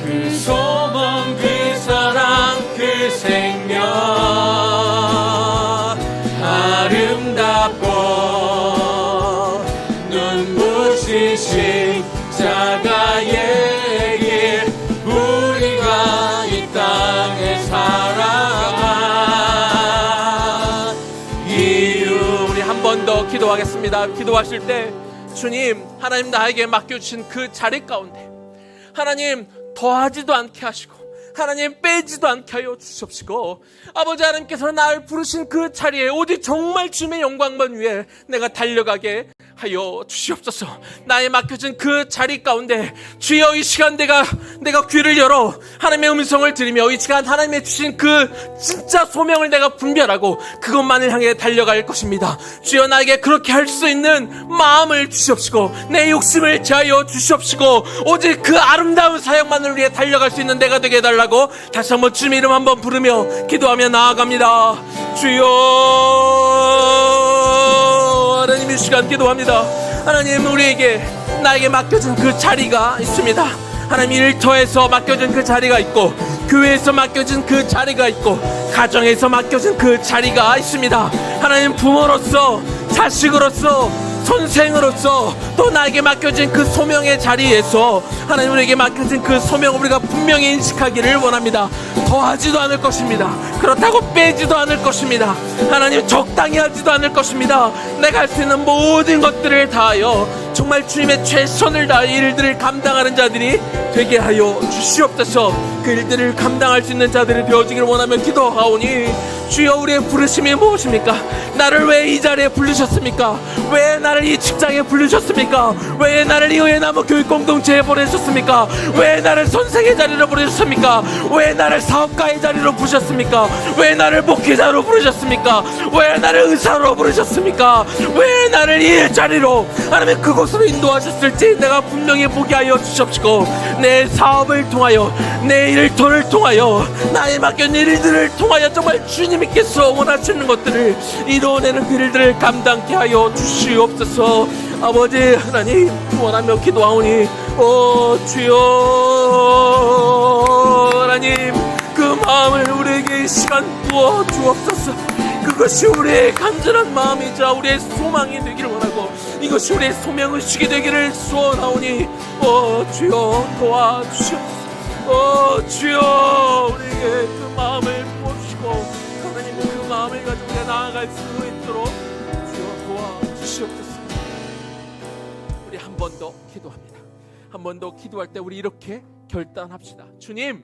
[SPEAKER 1] 그 소망 그 사랑 그 생명 아름답고 눈부신 십자가의 길 우리가 이 땅에 살아가 우리 한 번 더 기도하겠습니다. 기도하실 때 주님 하나님 나에게 맡겨주신 그 자리 가운데 하나님 더하지도 않게 하시고 하나님 빼지도 않게 하여 주시옵시고 아버지 하나님께서 나를 부르신 그 자리에 오직 정말 주님의 영광만 위해 내가 달려가게 하여 주시옵소서. 나의 맡겨진 그 자리 가운데 주여 이 시간 내가 귀를 열어 하나님의 음성을 들으며 이 시간 하나님의 주신 그 진짜 소명을 내가 분별하고 그것만을 향해 달려갈 것입니다. 주여 나에게 그렇게 할 수 있는 마음을 주시옵시고 내 욕심을 제하여 주시옵시고 오직 그 아름다운 사역만을 위해 달려갈 수 있는 내가 되게 해달라고 다시 한번 주님 이름 한번 부르며 기도하며 나아갑니다. 주여 하나님 이 시간 기도합니다. 하나님 우리에게 나에게 맡겨진 그 자리가 있습니다. 하나님 일터에서 맡겨진 그 자리가 있고 교회에서 맡겨진 그 자리가 있고 가정에서 맡겨진 그 자리가 있습니다. 하나님 부모로서 자식으로서 선생으로서 또 나에게 맡겨진 그 소명의 자리에서 하나님 우리에게 맡겨진 그 소명을 우리가 분명히 인식하기를 원합니다. 더하지도 않을 것입니다. 그렇다고 빼지도 않을 것입니다. 하나님 적당히 하지도 않을 것입니다. 내가 할 수 있는 모든 것들을 다하여 정말 주님의 최선을 다해 일들을 감당하는 자들이 되게 하여 주시옵소서. 그 일들을 감당할 수 있는 자들이 되어지기를 원하며 기도하오니 주여 우리의 부르심이 무엇입니까? 나를 왜 이 자리에 부르셨습니까? 왜 나를 이 직장에 부르셨습니까? 왜 나를 이 의회나무 교육공동체에 보내셨습니까? 왜 나를 선생의 자리로 부르셨습니까? 왜 나를 사업가의 자리로 부르셨습니까? 왜 나를 목회자로 부르셨습니까? 왜 나를 의사로 부르셨습니까? 왜 나를 이 일자리로 하나님 그곳으로 인도하셨을지 내가 분명히 보게 하여 주시옵시고 내 사업을 통하여 내 일터를 통하여 나의 맡겨진 일들을 통하여 정말 주님께서 원하시는 것들을 이루어내는 그 일들을 감당케 하여 주시옵소서. 아버지 하나님 원하며 기도하오니 주여 하나님 그 마음을 우리에게 이 시간 부어 주옵소서. 그것이 우리의 간절한 마음이자 우리의 소망이 되기를 원하고 이것이 우리의 소명의식이 되기를 소원하오니 주여 도와주시옵소서. 주여 우리에게 그 마음을 부어주시고 하나님 그 마음을 가지고 우리가 나아갈 수 있도록 주여 도와주시옵소서. 우리 한 번 더 기도합니다. 한 번 더 기도할 때 우리 이렇게 결단합시다. 주님,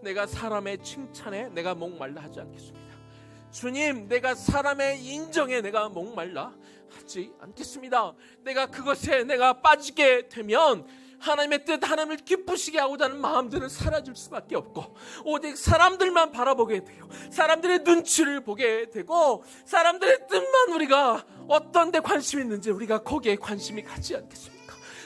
[SPEAKER 1] 내가 사람의 칭찬에 내가 목말라 하지 않겠습니다. 주님, 내가 사람의 인정에 내가 목말라 하지 않겠습니다. 내가 그것에 내가 빠지게 되면 하나님의 뜻, 하나님을 기쁘시게 하고자 하는 마음들은 사라질 수밖에 없고 오직 사람들만 바라보게 되고 사람들의 눈치를 보게 되고 사람들의 뜻만 우리가 어떤 데 관심이 있는지 우리가 거기에 관심이 가지 않겠습니까?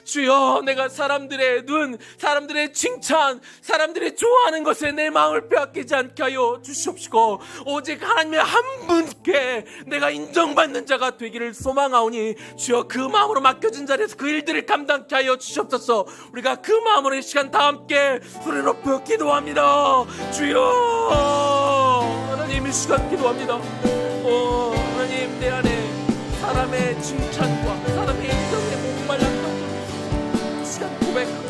[SPEAKER 1] 주여, 내가 사람들의 눈, 사람들의 칭찬, 사람들이 좋아하는 것에 내 마음을 빼앗기지 않게 하여 주시옵시고 오직 하나님의 한 분께 내가 인정받는 자가 되기를 소망하오니 주여 그 마음으로 맡겨진 자리에서 그 일들을 감당케 하여 주시옵소서. 우리가 그 마음으로 이 시간 다 함께 소리 높여 기도합니다. 주여 하나님 이 시간 기도합니다. 하나님 내 안에 사람의 칭찬과 사람의 인정에 목말랐던 시간 고백합니다.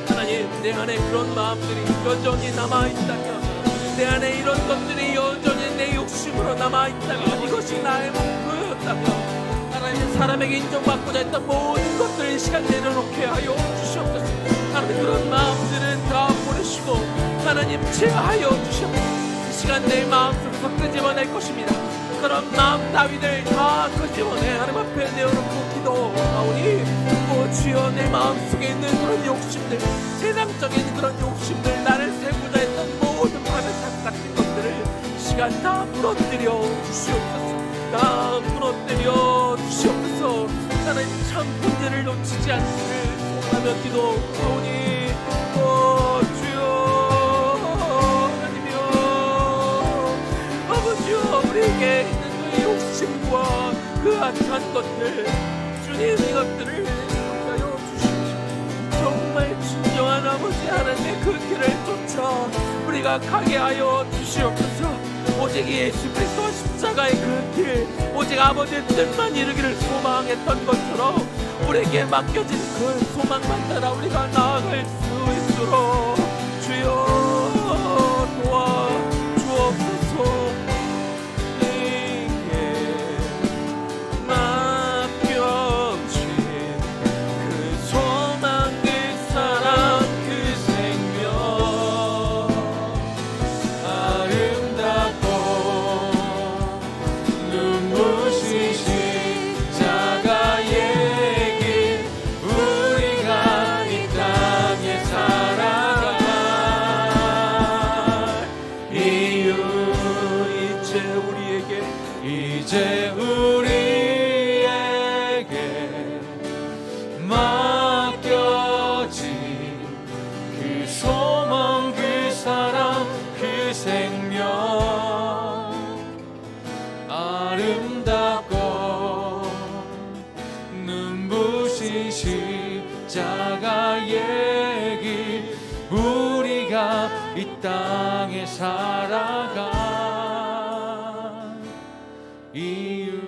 [SPEAKER 1] 하나님 내 안에 그런 마음들이 여전히 남아있다면 내 안에 이런 것들이 여전히 내 욕심으로 남아있다면 이것이 나의 목표였다면 하나님 사람에게 인정받고자 했던 모든 것들을 이 시간 내려놓게 하여 주시옵소서. 하나님 그런 마음들은 다 버리시고 하나님 제하여 주시옵소서. 이 시간 내 마음속에서 끄집어낼 것입니다. 그런 마음 따위들 다 끄집어내 하나님 앞에 내어놓고 기도하오니 주여 내 마음속에 있는 그런 욕심들, 세상적인 그런 욕심들, 나를 세우자 했던 모든 바벨탑 같은 것들을 이 시간 다 무너뜨려 주시옵소서. 다 무너뜨려 주시옵소서. 하나님 참 본질을 놓치지 않기를 소원하며 기도하오니 주여 하나님이여 아버지여 우리에게 있는 그 욕심과 그 악한 것들 주님 이것들을 하여 주십시오. 정말 진정한 아버지 하나님의 그 길을 쫓아 우리가 가게 하여 주시옵소서. 오직 예수 그리스도 십자가의 그 길, 오직 아버지의 뜻만 이루기를 소망했던 것처럼 우리에게 맡겨진 그 소망만 따라 우리가 나아갈 수 있도록 주여 도와주옵소서. 네게 맡겨진 그 소망, 그 사랑, 그 생명 아름다운
[SPEAKER 2] 우리에게 맡겨진 그 소망, 그 사랑, 그 생명, 아름답고 눈부신 십자가의 길, 우리가 이 땅에 살아간 이유.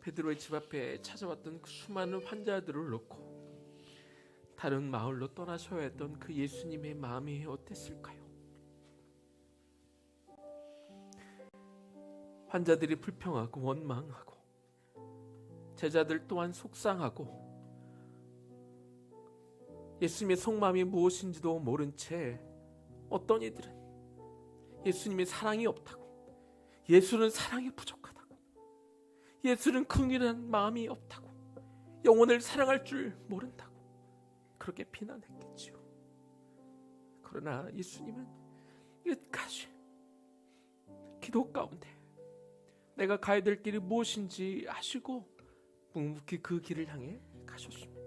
[SPEAKER 1] 베드로의 집 앞에 찾아왔던 그 수많은 환자들을 놓고 다른 마을로 떠나셔야 했던 그 예수님의 마음이 어땠을까요? 환자들이 불평하고 원망하고 제자들 또한 속상하고 예수님의 속마음이 무엇인지도 모른 채 어떤 이들은 예수님의 사랑이 없다고, 예수는 사랑이 부족하다고, 예수는 긍휼한 마음이 없다고, 영혼을 사랑할 줄 모른다고 그렇게 비난했겠지요. 그러나 예수님은 끝까지 기도 가운데 내가 가야 될 길이 무엇인지 아시고 묵묵히 그 길을 향해 가셨습니다.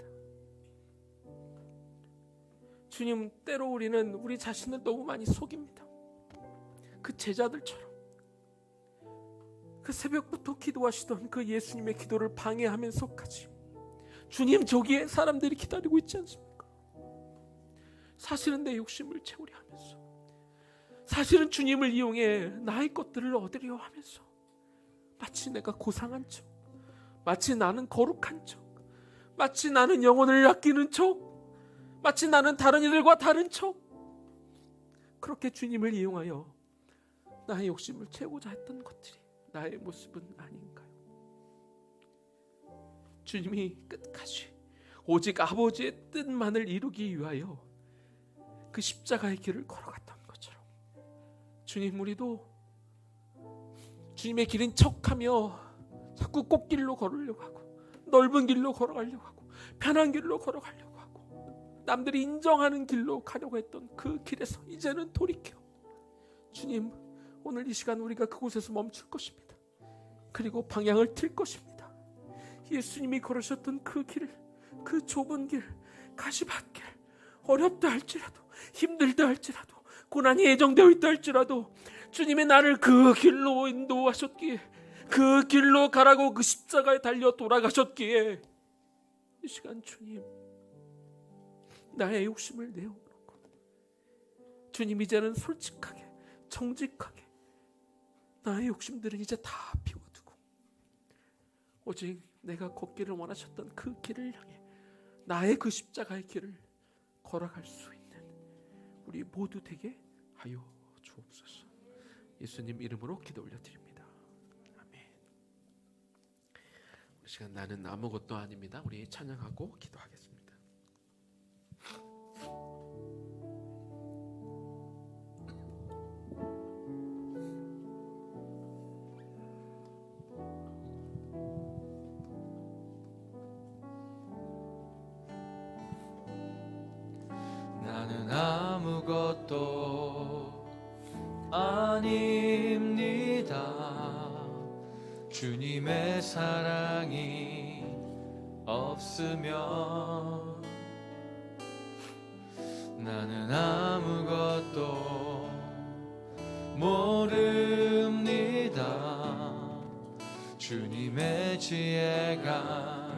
[SPEAKER 1] 주님, 때로 우리는 우리 자신을 너무 많이 속입니다. 그 제자들처럼 그 새벽부터 기도하시던 그 예수님의 기도를 방해하면서까지 주님, 저기에 사람들이 기다리고 있지 않습니까? 사실은 내 욕심을 채우려 하면서, 사실은 주님을 이용해 나의 것들을 얻으려 하면서 마치 내가 고상한 척, 마치 나는 거룩한 척, 마치 나는 영혼을 아끼는 척, 마치 나는 다른 이들과 다른 척, 그렇게 주님을 이용하여 나의 욕심을 채우고자 했던 것들이 나의 모습은 아닌가요? 주님이 끝까지 오직 아버지의 뜻만을 이루기 위하여 그 십자가의 길을 걸어갔던 것처럼 주님, 우리도 주님의 길인 척하며 자꾸 꽃길로 걸으려고 하고 넓은 길로 걸어가려고 하고 편한 길로 걸어가려고 하고 남들이 인정하는 길로 가려고 했던 그 길에서 이제는 돌이켜 주님, 오늘 이 시간 우리가 그곳에서 멈출 것입니다. 그리고 방향을 틀 것입니다. 예수님이 걸으셨던 그 길, 그 좁은 길, 가시밭길, 어렵다 할지라도, 힘들다 할지라도, 고난이 예정되어 있다 할지라도 주님이 나를 그 길로 인도하셨기에, 그 길로 가라고 그 십자가에 달려 돌아가셨기에 이 시간 주님, 나의 욕심을 내어놓고 주님, 이제는 솔직하게 정직하게 나의 욕심들은 이제 다 비워두고 오직 내가 걷기를 원하셨던 그 길을 향해 나의 그 십자가의 길을 걸어갈 수 있는 우리 모두 되게 하여 주옵소서. 예수님 이름으로 기도 올려드립니다. 아멘. 우리 시간 나는 아무것도 아닙니다. 우리 찬양하고 기도하겠습니다.
[SPEAKER 2] 나는 아무것도 아닙니다. 주님의 사랑이 없으면 나는 아무것도 모릅니다. 주님의 지혜가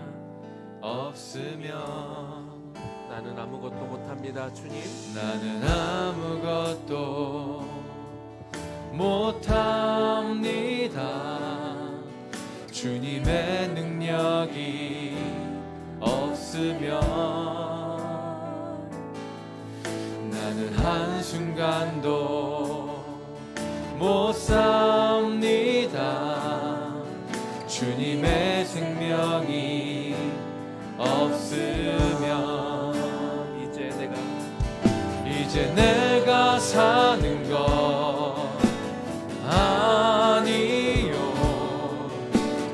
[SPEAKER 2] 없으면
[SPEAKER 1] 나는 아무것도 못합니다. 주님,
[SPEAKER 2] 나는 아무것도 못합니다. 주님의 능력이 없으면 나는 한순간도 못 삽니다. 주님의 생명이 없으면 이제 내가 사는 것 아니요,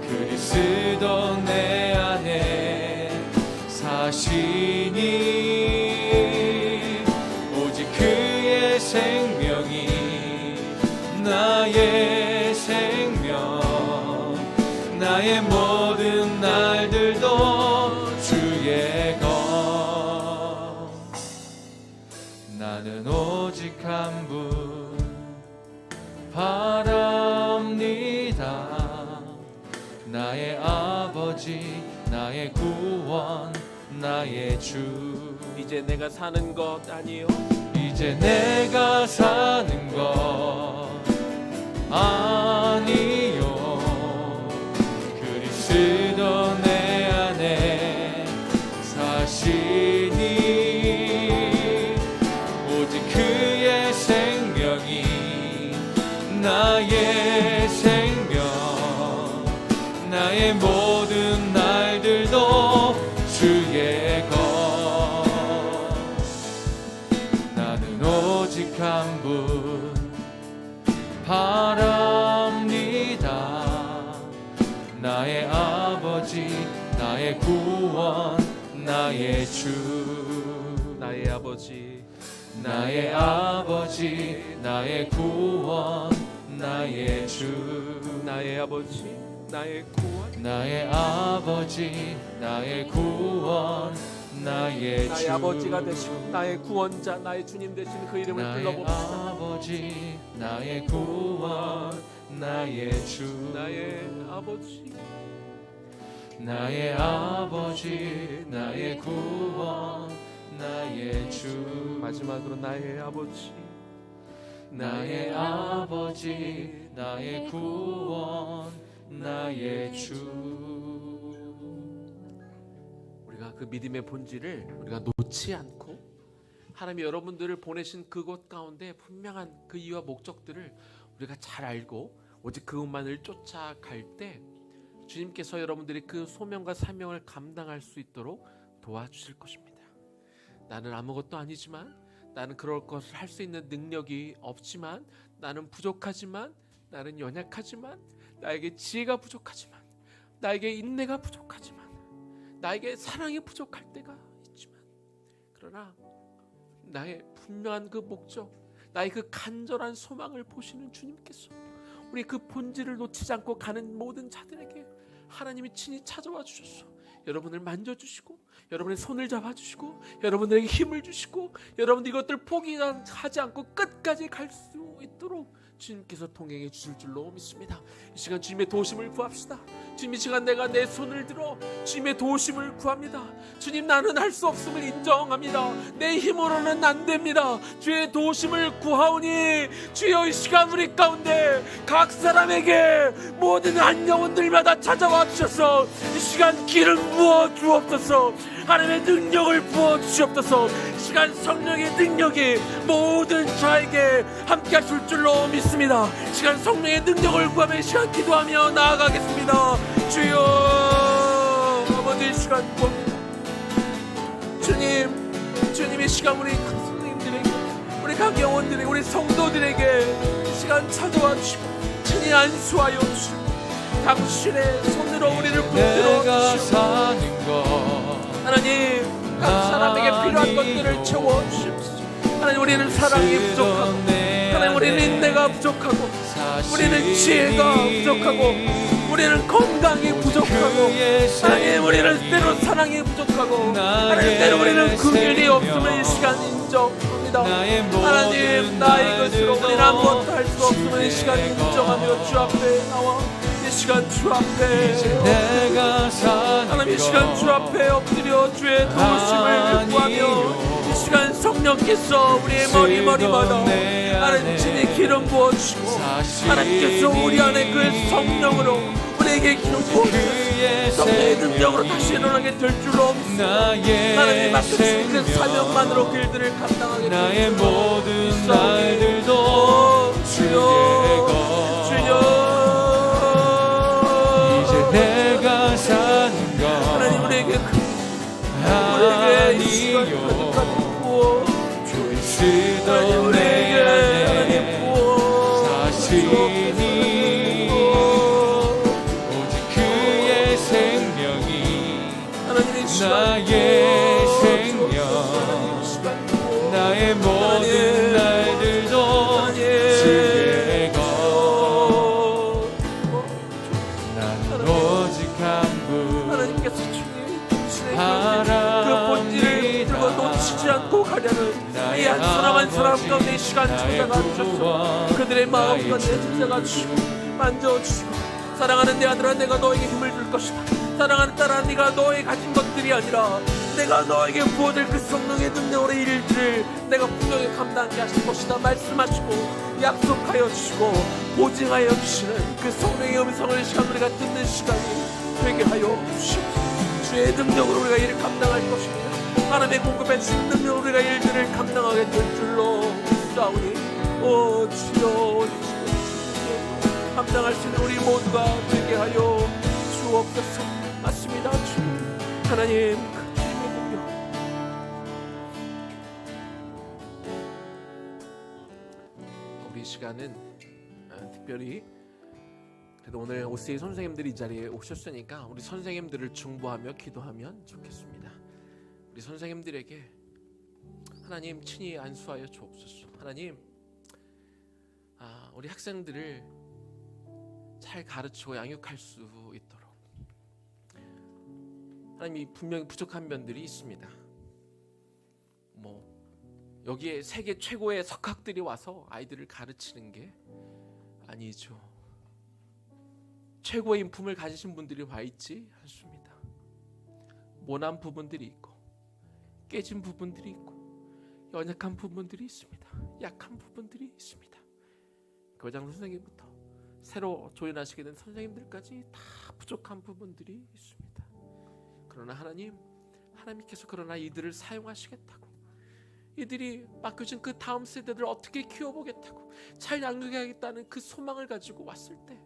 [SPEAKER 2] 그리스도 내 안에 사시니 오직 그 그의 생명이 나의 생명 나의 모든 날들도 주의 것 나는 오직 한 분 바랍니다 나의 아버지 나의 구원 나의 주
[SPEAKER 1] 이제 내가 사는 것 아니요
[SPEAKER 2] 이제 내가 사는 것 아니요 그리스도 내 안에 사시니 오직 그의 생명이 나의 생명 나의 모든 날들도 주의 것 나는 오직 한 분 바랍니다 나의 아버지 나의 구원 나의 주
[SPEAKER 1] 나의 아버지
[SPEAKER 2] 나의 아버지 나의 구원 나의 주
[SPEAKER 1] 나의 아버지 나의 구원
[SPEAKER 2] 나의 아버지 나의 구원 나의 주
[SPEAKER 1] 나의 아버지가 되시고 나의 구원자 나의 주님 되신 그 이름을
[SPEAKER 2] 나의
[SPEAKER 1] 불러봅시다
[SPEAKER 2] 아버지 나의 구원 나의 주
[SPEAKER 1] 나의 아버지
[SPEAKER 2] 나의 아버지 나의 구원 나의 주
[SPEAKER 1] 마지막으로 나의 아버지
[SPEAKER 2] 나의 아버지 나의 구원 나의 주
[SPEAKER 1] 우리가 그 믿음의 본질을 우리가 놓지 않고 하나님이 여러분들을 보내신 그곳 가운데 분명한 그 이유와 목적들을 우리가 잘 알고 오직 그것만을 쫓아갈 때 주님께서 여러분들이 그 소명과 사명을 감당할 수 있도록 도와주실 것입니다. 나는 아무것도 아니지만 나는 그럴 것을 할 수 있는 능력이 없지만 나는 부족하지만 나는 연약하지만 나에게 지혜가 부족하지만 나에게 인내가 부족하지만 나에게 사랑이 부족할 때가 있지만 그러나 나의 분명한 그 목적 나의 그 간절한 소망을 보시는 주님께서 우리 그 본질을 놓치지 않고 가는 모든 자들에게 하나님이 친히 찾아와 주셔서 여러분을 만져주시고 여러분의 손을 잡아주시고 여러분들에게 힘을 주시고 여러분들 이것들 포기하지 않고 끝까지 갈 수 있도록 주님께서 동행해 주실 줄로 믿습니다. 이 시간 주님의 도우심을 구합시다. 주님 이 시간 내가 내 손을 들어 주님의 도우심을 구합니다. 주님 나는 할 수 없음을 인정합니다. 내 힘으로는 안 됩니다. 주의 도우심을 구하오니 주여 이 시간 우리 가운데 각 사람에게 모든 한 영혼들마다 찾아와 주셔서 이 시간 기름 부어 주옵소서. 하나님의 능력을 부어 주시옵소서. 이 시간 성령의 능력이 모든 자에게 함께 하실 줄로 믿습니다. 이 시간 성령의 능력을 구하며 이 시간 기도하며 나아가겠습니다. 주여 아버지 이 시간 구합니다. 주님 이 시간 우리 각 성도님들에게 우리 각 영혼들에게 우리 성도들에게 이 시간 찾아와 주시고 친히 안수하여 주시고 당신의 손으로 우리를 붙들어 주시고 하나님 각 사람에게 필요한 것들을 채워주십시오. 하나님 우리는 사랑이 부족하고 하나님 우리는 인내가 부족하고 우리는 지혜가 부족하고 우리는 건강이 부족하고 하나님 우리는 때로 사랑이 부족하고 하나님 때로 우리는 긍휼이 없음을 이 시간 인정합니다. 하나님 나의 것으로 우리는 아무것도 할 수 없음을 이 시간 인정하며 주 앞에 나와 이 시간 주 앞에 하나님 이 시간 주 앞에 엎드려 주의 도우심을 구하며 이 시간 성령께서 우리의 머리마다 하나님 친히 기름 부어주시고 하나님께서 우리 안에 그 성령으로 우리에게 기름 부어주셔서 성령의 능력으로 다시 일어나게 될 줄로 믿습니다. 하나님 맡겨주신 그 사명만으로 길들을 감당하게 될 줄로 믿사오니 주여
[SPEAKER 2] 내가 사는 것
[SPEAKER 1] 하나님 우리에게 이 시간 가득한 부어
[SPEAKER 2] 그리스도 내 안에 사시니 오직 그의 생명이 나의 생명 나의 모든 날들
[SPEAKER 1] 상한 사람 가운데 이 시간 찾아가 주셔서 그들의 마음 가운데 찾아가 주시고 만져주시고 사랑하는 내 아들아 내가 너에게 힘을 줄 것이다. 사랑하는 딸아 네가 너의 가진 것들이 아니라 내가 너에게 부어줄 그 성령의 능력으로 일들을 내가 분명히 감당하게 하실 것이다 말씀하시고 약속하여 주시고 보증하여 주시는 그 성령의 음성을 시간 우리가 듣는 시간이 되게 하여 주시옵소서. 주의 능력으로 우리가 일을 감당할 것입니다. 하나님의 공급해 주신 능력으로 우리가 일들을 감당하게 될 줄로 믿사오니 주여 감당할 수 있는 우리 모두가 되게 하여 주옵소서. 맞습니다. 주 하나님 그 주님의 능력 우리 시간은 특별히 그래도 오늘 오스의 선생님들이 이 자리에 오셨으니까 우리 선생님들을 중보하며 기도하면 좋겠습니다. 우리 선생님들에게 하나님 친히 안수하여 주옵소서. 하나님 우리 학생들을 잘 가르치고 양육할 수 있도록 하나님이 분명히 부족한 면들이 있습니다. 여기에 세계 최고의 석학들이 와서 아이들을 가르치는 게 아니죠. 최고의 인품을 가지신 분들이 와 있지 않습니다. 모난 부분들이 있고 깨진 부분들이 있고 연약한 부분들이 있습니다. 약한 부분들이 있습니다. 교장 선생님부터 새로 조인하시게 된 선생님들까지 다 부족한 부분들이 있습니다. 그러나 하나님께서 그러나 이들을 사용하시겠다고, 이들이 맡겨진 그 다음 세대들을 어떻게 키워보겠다고 잘 양육하겠다는 그 소망을 가지고 왔을 때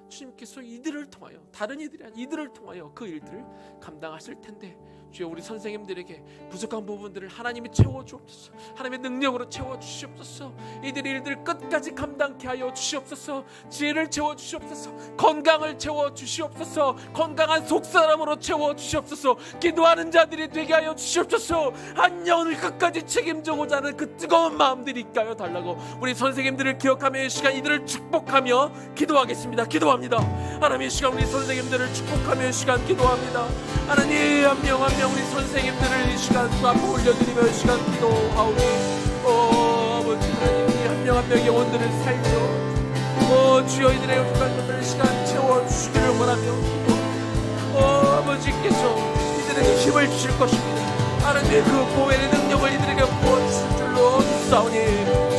[SPEAKER 1] 주님께서 이들을 통하여, 다른 이들이 아니라 이들을 통하여 그 일들을 감당하실 텐데, 주여 우리 선생님들에게 부족한 부분들을 하나님이 채워주옵소서. 하나님의 능력으로 채워주시옵소서. 이들의 일들을 끝까지 감당케 하여 주시옵소서. 지혜를 채워주시옵소서. 건강을 채워주시옵소서. 건강한 속사람으로 채워주시옵소서. 기도하는 자들이 되게 하여 주시옵소서. 한 영혼을 끝까지 책임져고자 하는 그 뜨거운 마음들이 있게 하여 달라고 우리 선생님들을 기억하며 이 시간 이들을 축복하며 기도하겠습니다. 기도합니다. 하나님 이 시간 우리 선생님들을 축복하며 이 시간 기도합니다. 하나님 한 명 한 명 우리 선생님들을 이 시간 주 앞에 올려드리며 이 시간 기도하오니 아버지 하나님이 한 명 한 명 영혼들을 살려 주여 이들의 부족한 것들을 이 시간 채워주시기를 원하며 아버지께서 이들에게 힘을 주실 것입니다. 하나님의 그 보혈의 능력을 이들에게 부어주실 줄로 믿사오니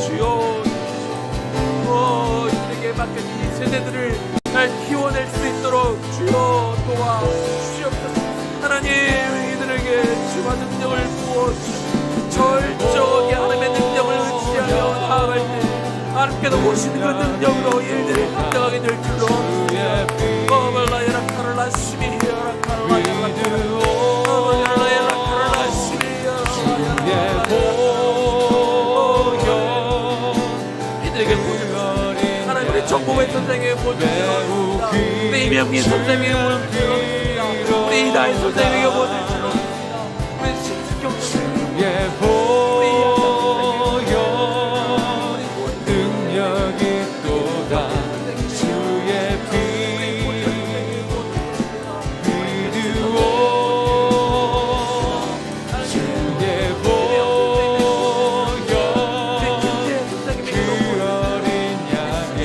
[SPEAKER 1] 주여 이들에게 맡겨진 이 세대들을 잘 키워낼 수 있도록 주여 도와주시옵소서. 하나님 이들에게 주와 능력을 부어주시고 절정하게 하나님의 능력을 의지하며 나아갈 때 하나님께서 오시는 그 능력으로 일들을 감당하게 될 줄로 어발라야라카라라 시미야라카라야라카라 어발라야라카라라 시미야라카라 이들에게 보여주옵소서. 하나님의 정복의 선생님의 보여주옵소서. 우리 이명민 선생님의 보여주옵소서. 우리 이다희 선생님에게 보여주옵소서. 우리 신숙경 선생님에게
[SPEAKER 2] 보여 능력이 또다 주의 비두오 주의 보여 그 어린 양의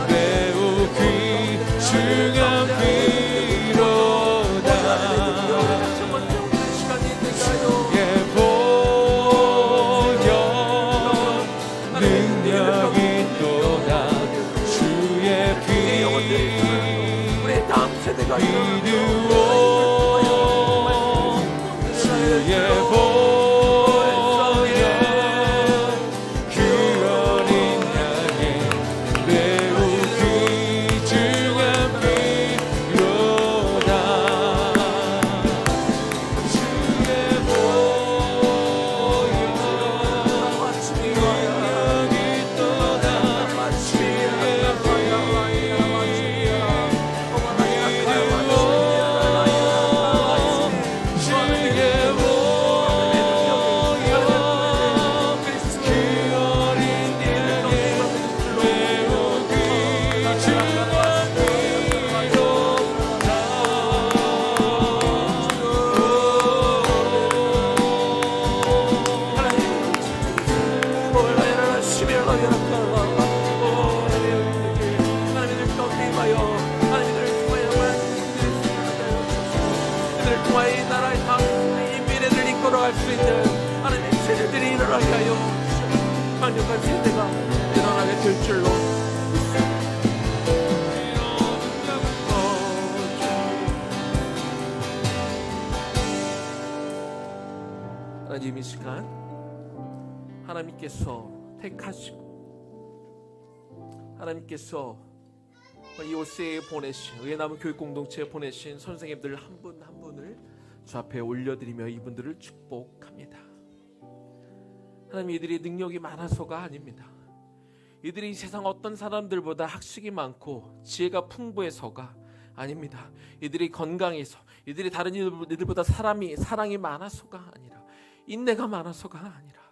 [SPEAKER 2] 매우 귀중한 피로다 예 보여 능력이 또다 주의
[SPEAKER 1] 우리 다음 세대가
[SPEAKER 2] 비두오 주의 보여 그 어린 양의 매우 귀중한 피로다 주의 보여 능력이 또다 주의 비두오
[SPEAKER 1] 하나님을 가운데 임하여 하나님을 통하여 이 나라의 이 미래를 이끌어갈 수 있는 하나님의 세대들이 일어나게 하여 강력한 세대가 일어나게 될 줄로 하나님 이 시간 하나님께서 택하시고 하나님께서 이 오세에 보내신 의에 남은 교육 공동체에 보내신 선생님들 한 분 한 분을 주 앞에 올려드리며 이분들을 축복합니다. 하나님 이들이 능력이 많아서가 아닙니다. 이들이 이 세상 어떤 사람들보다 학식이 많고 지혜가 풍부해서가 아닙니다. 이들이 건강해서 이들이 다른 이들보다 사랑이 많아서가 아니라 인내가 많아서가 아니라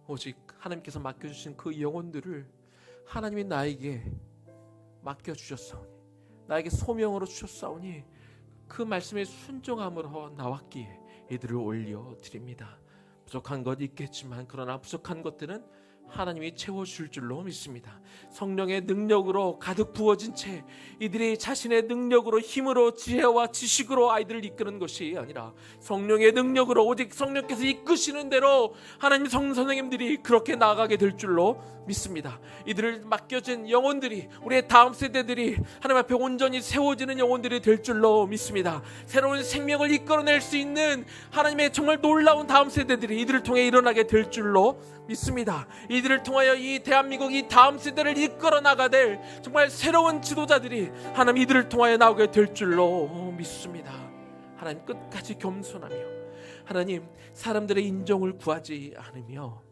[SPEAKER 1] 오직 하나님께서 맡겨주신 그 영혼들을 하나님이 나에게 맡겨주셨사오니 나에게 소명으로 주셨사오니 그 말씀에 순종함으로 나왔기에 이들을 올려드립니다. 부족한 것 있겠지만 그러나 부족한 것들은 하나님이 채워줄 줄로 믿습니다. 성령의 능력으로 가득 부어진 채 이들이 자신의 능력으로 힘으로 지혜와 지식으로 아이들을 이끄는 것이 아니라 성령의 능력으로 오직 성령께서 이끄시는 대로 하나님 선생님들이 그렇게 나아가게 될 줄로 믿습니다. 이들을 맡겨진 영혼들이 우리의 다음 세대들이 하나님 앞에 온전히 세워지는 영혼들이 될 줄로 믿습니다. 새로운 생명을 이끌어낼 수 있는 하나님의 정말 놀라운 다음 세대들이 이들을 통해 일어나게 될 줄로 믿습니다. 이들을 통하여 이 대한민국 이 다음 세대를 이끌어 나가될 정말 새로운 지도자들이 하나님 이들을 통하여 나오게 될 줄로 믿습니다. 하나님 끝까지 겸손하며 하나님 사람들의 인정을 구하지 않으며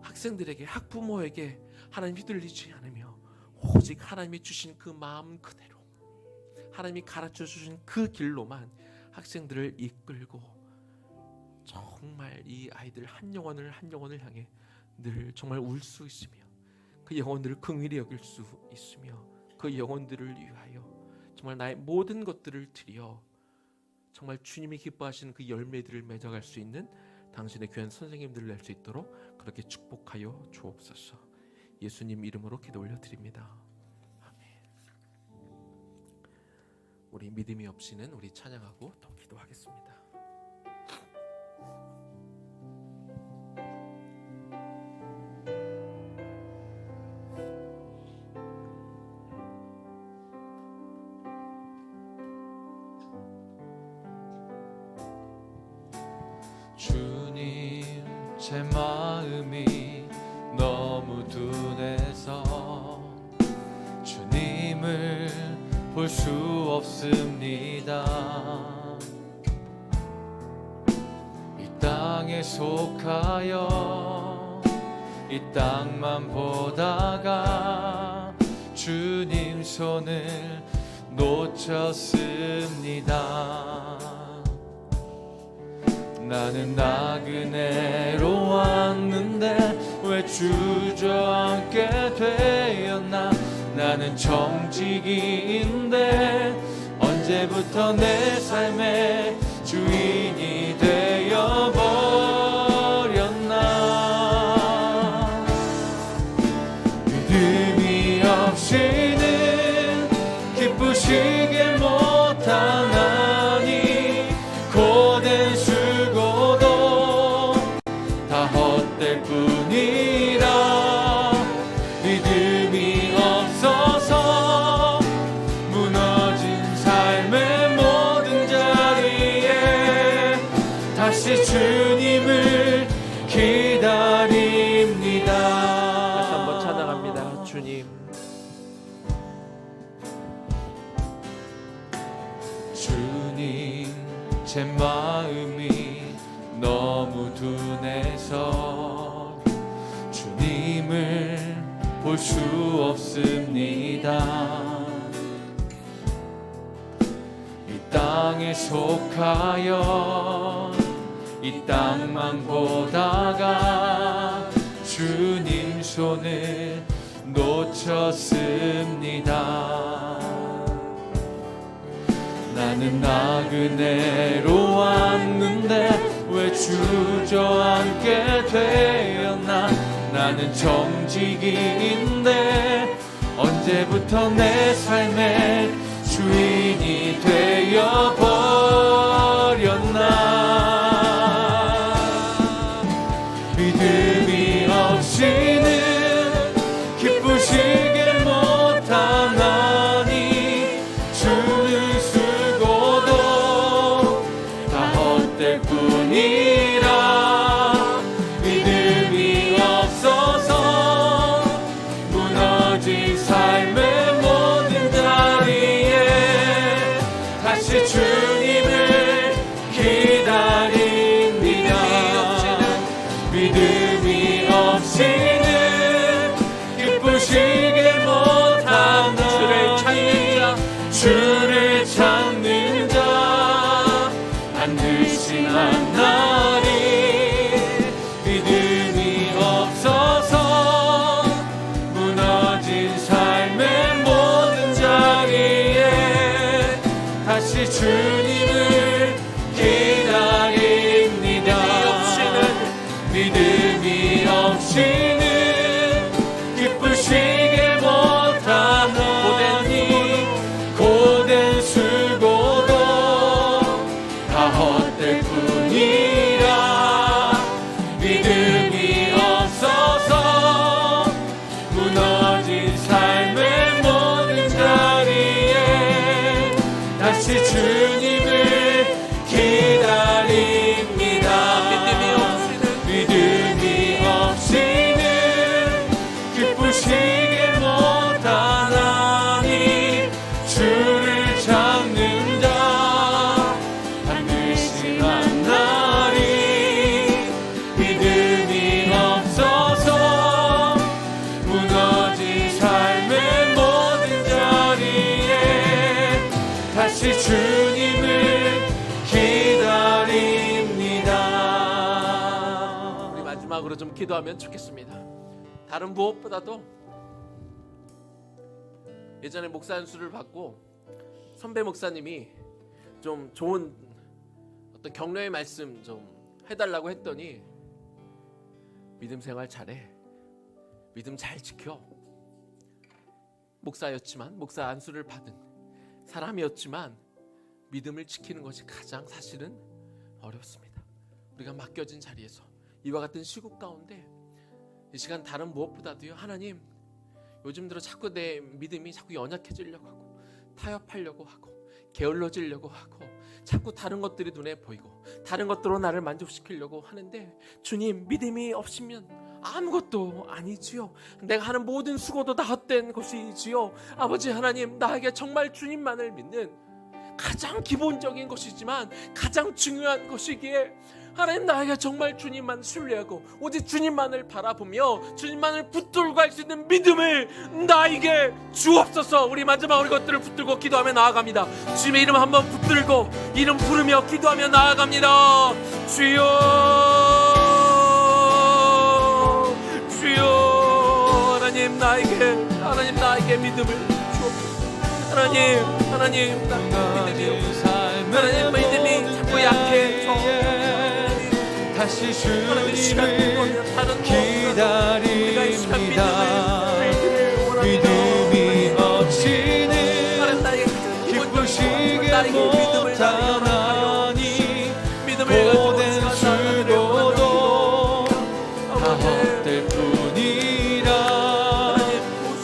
[SPEAKER 1] 학생들에게 학부모에게 하나님 휘둘리지 않으며 오직 하나님이 주신 그 마음 그대로 하나님이 가르쳐 주신 그 길로만 학생들을 이끌고 정말 이 아이들 한 영혼을 향해 늘 정말 울 수 있으며 그 영혼들을 긍휼히 여길 수 있으며 그 영혼들을 위하여 정말 나의 모든 것들을 드려 정말 주님이 기뻐하시는 그 열매들을 맺어갈 수 있는 당신의 귀한 선생님들을 낼 수 있도록 그렇게 축복하여 주옵소서. 예수님 이름으로 기도 올려드립니다. 아멘. 우리 믿음이 없이는 우리 찬양하고 또 기도하겠습니다.
[SPEAKER 2] 주님 제 마음이 너무 둔해서 주님을 볼 수 없습니다. 이 땅에 속하여 이 땅만 보다가 주님 손을 놓쳤습니다. 나는 나그네로 왔는데 왜 주저앉게 되었나. 나는 정직인데 언제부터 내 삶의 주인이 되어버렸나. 믿음이 없이는 기쁘시게 못하나니 고된 수고도 다 헛될 뿐이라. 믿음이 없어서 무너진 삶의 모든 자리에 다시 주님을 기다립니다.
[SPEAKER 1] 다시 한번 찬양합니다. 주님
[SPEAKER 2] 주님 제 마음이 너무 둔해서 주님을 볼 수 없습니다. 이 땅에 속하여 이 땅만 보다가 주님 손을 놓쳤습니다. 나는 나그네로 왔는데 왜 주저앉게 되었나. 나는 정직인데 언제부터 내 삶의 주인이 되어 버렸나. 믿음이 없이는 기쁘시게 못하나니 주는 수고도 다 헛될 뿐이라. 믿음이 없어서 무너진 삶의 모든 자리에 다시 주님을 기다립니다. 믿음이 없이는 기쁘시게 못하나. 주를 찾는 자 반드시 만나리. 믿음이 없어서 무너진 삶의 모든 자리에 다시 주님을 기다립니다. 믿음이 없이는 기쁘시게 못하나니 고된 수고도 다 헛될 뿐이라. 믿음이 없어서 무너진 삶의 모든 자리에 다시 주님을 기다립니다. 믿음이 없이는 기쁘시게 못하나니 주를 찾는 자 반드시 만나리. 믿음이 없어서 무너진 삶의 모든 자리에 다시 주님을 기다립니다.
[SPEAKER 1] 우리 마지막으로 좀 기도하면 좋겠습니다. 다른 무엇보다도 예전에 목사 안수를 받고 선배 목사님이 좀 좋은 어떤 격려의 말씀 좀 해달라고 했더니 믿음 생활 잘해, 믿음 잘 지켜. 목사였지만, 목사 안수를 받은 사람이었지만 믿음을 지키는 것이 가장 사실은 어렵습니다. 우리가 맡겨진 자리에서 이와 같은 시국 가운데 이 시간 다른 무엇보다도요, 하나님, 요즘 들어 자꾸 내 믿음이 자꾸 연약해지려고 하고 타협하려고 하고 게을러지려고 하고 자꾸 다른 것들이 눈에 보이고 다른 것들로 나를 만족시키려고 하는데, 주님, 믿음이 없으면 아무것도 아니지요. 내가 하는 모든 수고도 다 헛된 것이지요. 아버지 하나님, 나에게 정말 주님만을 믿는 가장 기본적인 것이지만 가장 중요한 것이기에 하나님, 나에게 정말 주님만 신뢰하고 오직 주님만을 바라보며 주님만을 붙들고 할 수 있는 믿음을 나에게 주옵소서. 우리 마지막으로 이것들을 붙들고 기도하며 나아갑니다. 주님의 이름 한번 붙들고 이름 부르며 기도하며 나아갑니다. 주여, 주여, 하나님 나에게 믿음을 주옵소서. 하나님 믿음이 자꾸 약해져.
[SPEAKER 2] 다시 주님을 기다립니다. 믿음이 없이는 기쁘시게 못하나니 고된 수고도 다 헛될 뿐이라.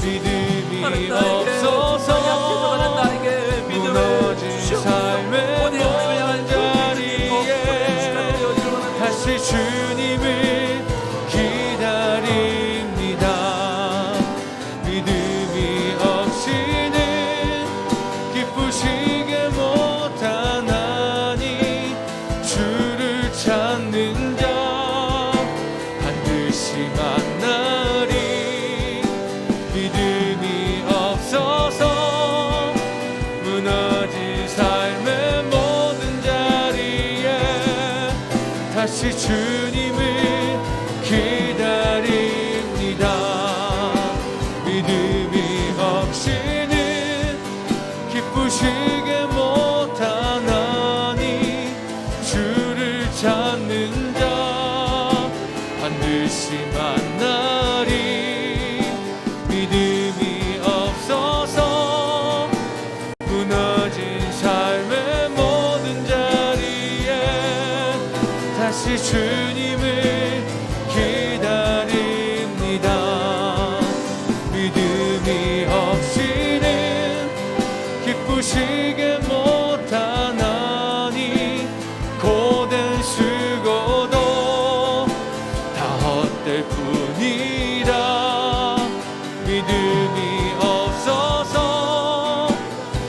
[SPEAKER 2] 믿음이 없어서 무너진 삶의 모든 자리에 다시 주님을 기다립니다. 믿음이 없이는 기쁘시게 못하나니 주를 찾는 자 반드시 만나리. 믿음이 없어서 무너진 삶의 모든 자리에 다시 주님을 기다립니다. 믿음이 없이는 기쁘시게 못하나니 주를 찾는 자 반드시 만나리. 기쁘시게 못하나니 고된 수고도 다 헛될 뿐이라. 믿음이 없어서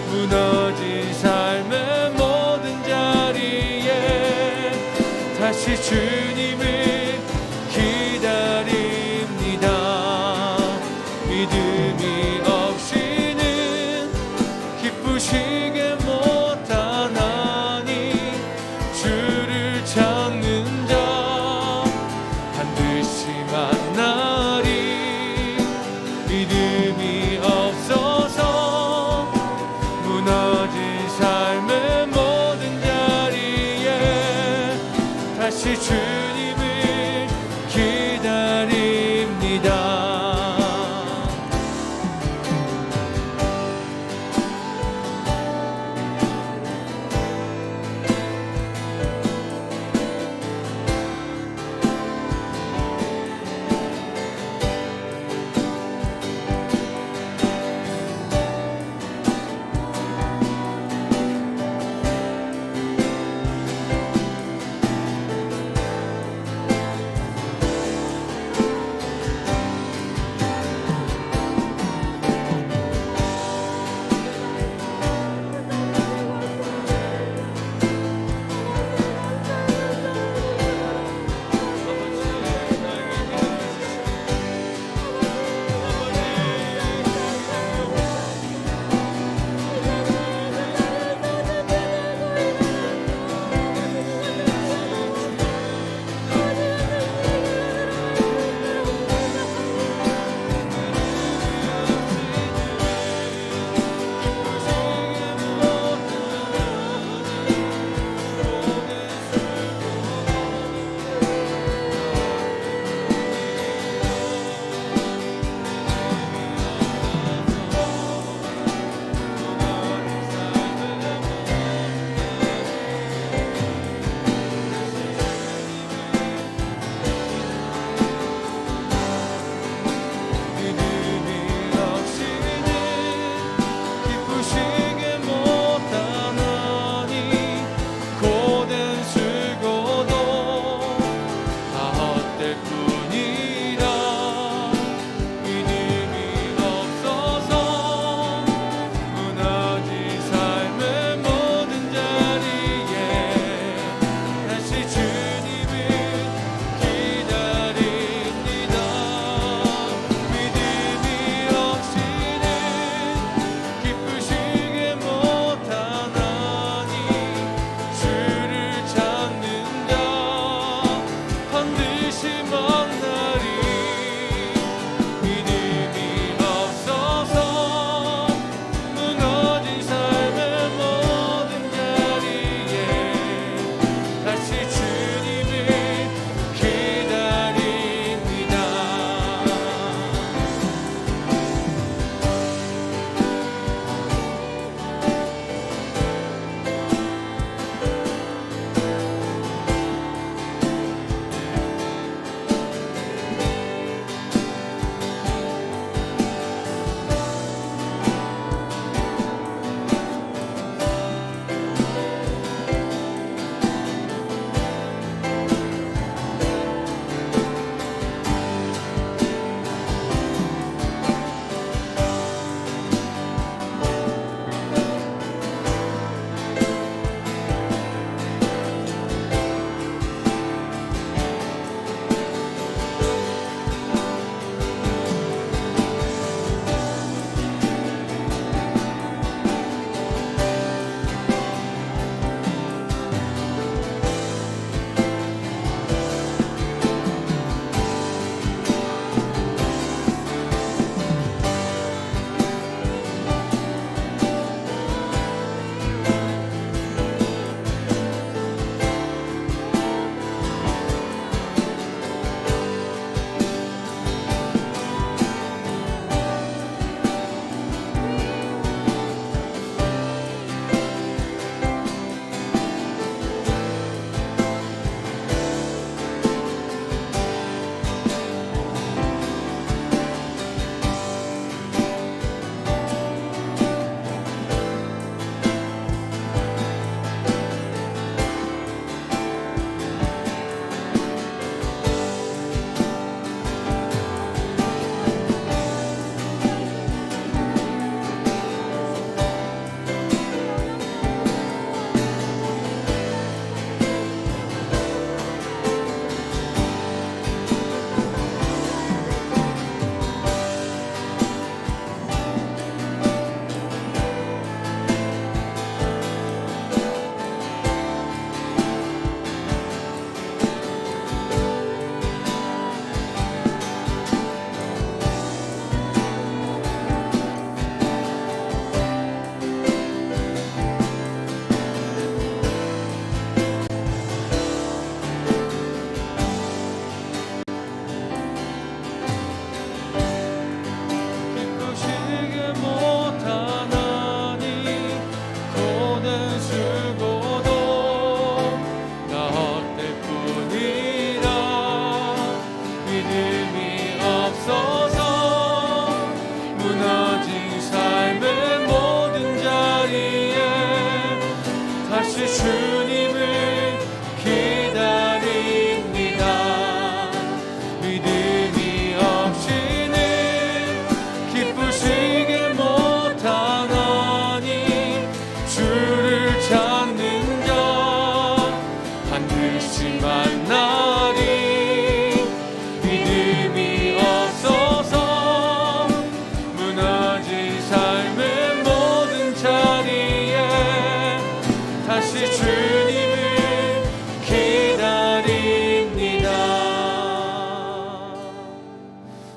[SPEAKER 2] 무너진 삶의 모든 자리에 다시 주님을 기다립니다. 믿음이 없이는 기쁘시게 못하나니 주를 찾는 자 반드시 만나리. 믿음이 없어서 무너진 삶의 모든 자리에 다시 주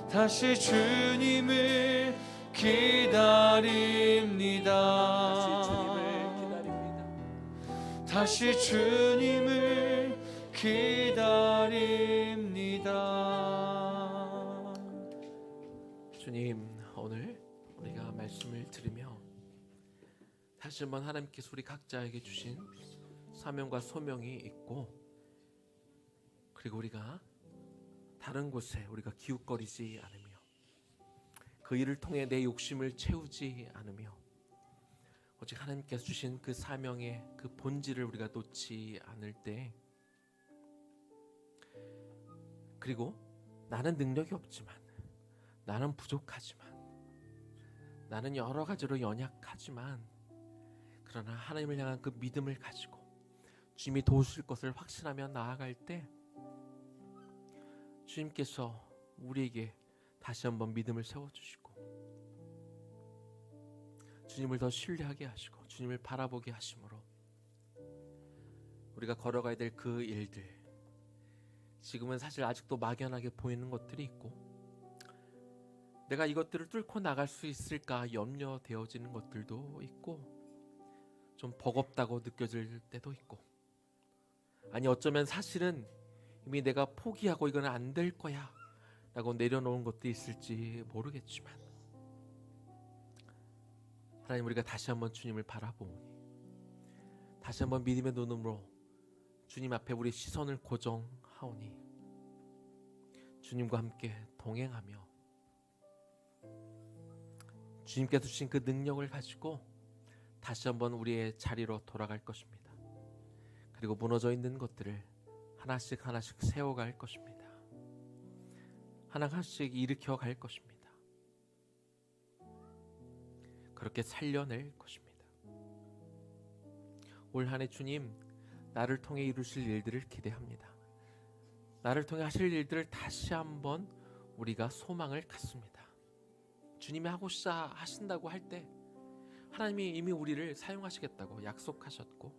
[SPEAKER 2] 다시 주님을 기다립니다. 다시 주님을 기다립니다.
[SPEAKER 1] 주님, 오늘 우리가 말씀을 들으며 다시 한번 하나님께서 우리 각자에게 주신 사명과 소명이 있고, 그리고 우리가 다른 곳에 우리가 기웃거리지 않으며 그 일을 통해 내 욕심을 채우지 않으며 오직 하나님께서 주신 그 사명의 그 본질을 우리가 놓지 않을 때, 그리고 나는 능력이 없지만, 나는 부족하지만, 나는 여러 가지로 연약하지만, 그러나 하나님을 향한 그 믿음을 가지고 주님이 도우실 것을 확신하며 나아갈 때 주님께서 우리에게 다시 한번 믿음을 세워주시고 주님을 더 신뢰하게 하시고 주님을 바라보게 하심으로 우리가 걸어가야 될 그 일들, 지금은 사실 아직도 막연하게 보이는 것들이 있고 내가 이것들을 뚫고 나갈 수 있을까 염려되어지는 것들도 있고 좀 버겁다고 느껴질 때도 있고, 아니 어쩌면 사실은 이미 내가 포기하고 이건 안 될 거야 라고 내려놓은 것도 있을지 모르겠지만, 하나님, 우리가 다시 한번 주님을 바라보니 다시 한번 믿음의 눈으로 주님 앞에 우리 시선을 고정하오니 주님과 함께 동행하며 주님께서 주신 그 능력을 가지고 다시 한번 우리의 자리로 돌아갈 것입니다. 그리고 무너져 있는 것들을 하나씩 하나씩 세워갈 것입니다. 하나씩 일으켜 갈 것입니다. 그렇게 살려낼 것입니다. 올 한 해 주님, 나를 통해 이루실 일들을 기대합니다. 나를 통해 하실 일들을 다시 한번 우리가 소망을 갖습니다. 주님이 하고자 하신다고 할 때 하나님이 이미 우리를 사용하시겠다고 약속하셨고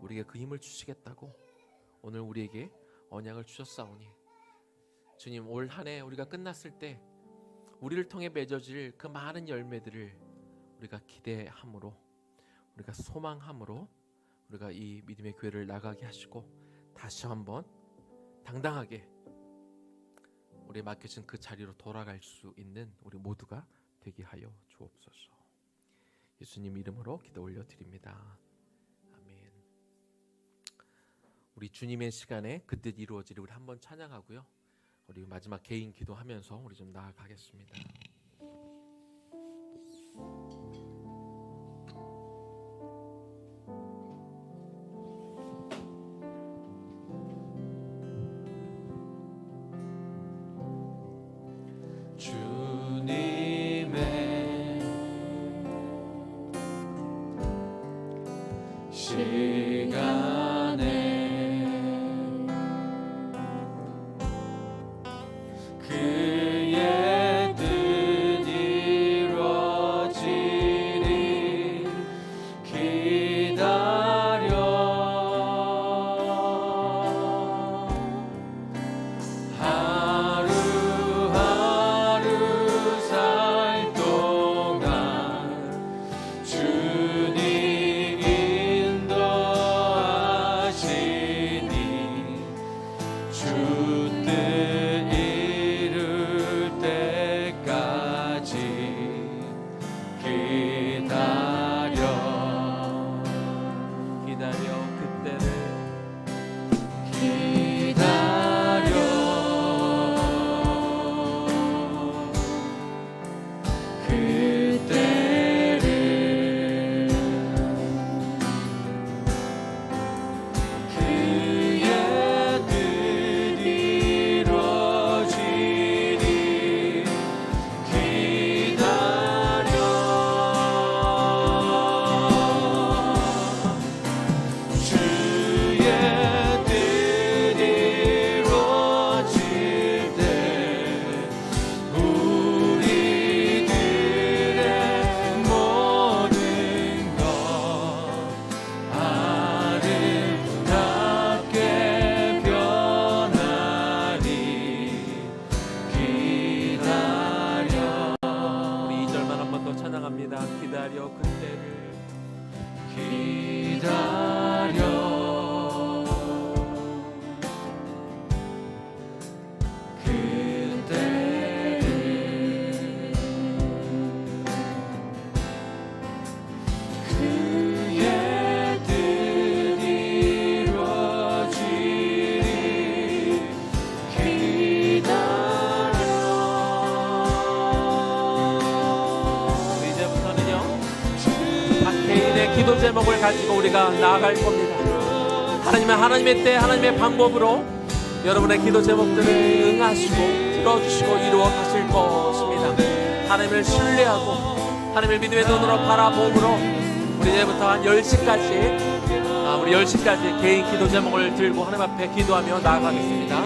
[SPEAKER 1] 우리에게 그 힘을 주시겠다고 오늘 우리에게 언약을 주셨사오니 주님, 올 한 해 우리가 끝났을 때 우리를 통해 맺어질 그 많은 열매들을 우리가 기대함으로, 우리가 소망함으로 우리가 이 믿음의 교회를 나가게 하시고 다시 한번 당당하게 우리 맡겨진 그 자리로 돌아갈 수 있는 우리 모두가 되게 하여 주옵소서. 예수님 이름으로 기도 올려드립니다. 아멘. 우리 주님의 시간에 그 뜻 이루어지리 우리 한번 찬양하고요. 우리 마지막 개인 기도하면서 우리 좀 나아가겠습니다.
[SPEAKER 2] 주님 인도하시니
[SPEAKER 1] 기다려 그때를
[SPEAKER 2] 기다려
[SPEAKER 1] 기도 제목을 가지고 우리가 나아갈 겁니다. 하나님은 하나님의 때 하나님의 방법으로 여러분의 기도 제목들을 응하시고 들어주시고 이루어 가실 것입니다. 하나님을 신뢰하고 하나님을 믿음의 눈으로 바라보므로 우리 이제부터 한 10시까지 우리 10시까지 개인 기도 제목을 들고 하나님 앞에 기도하며 나아가겠습니다.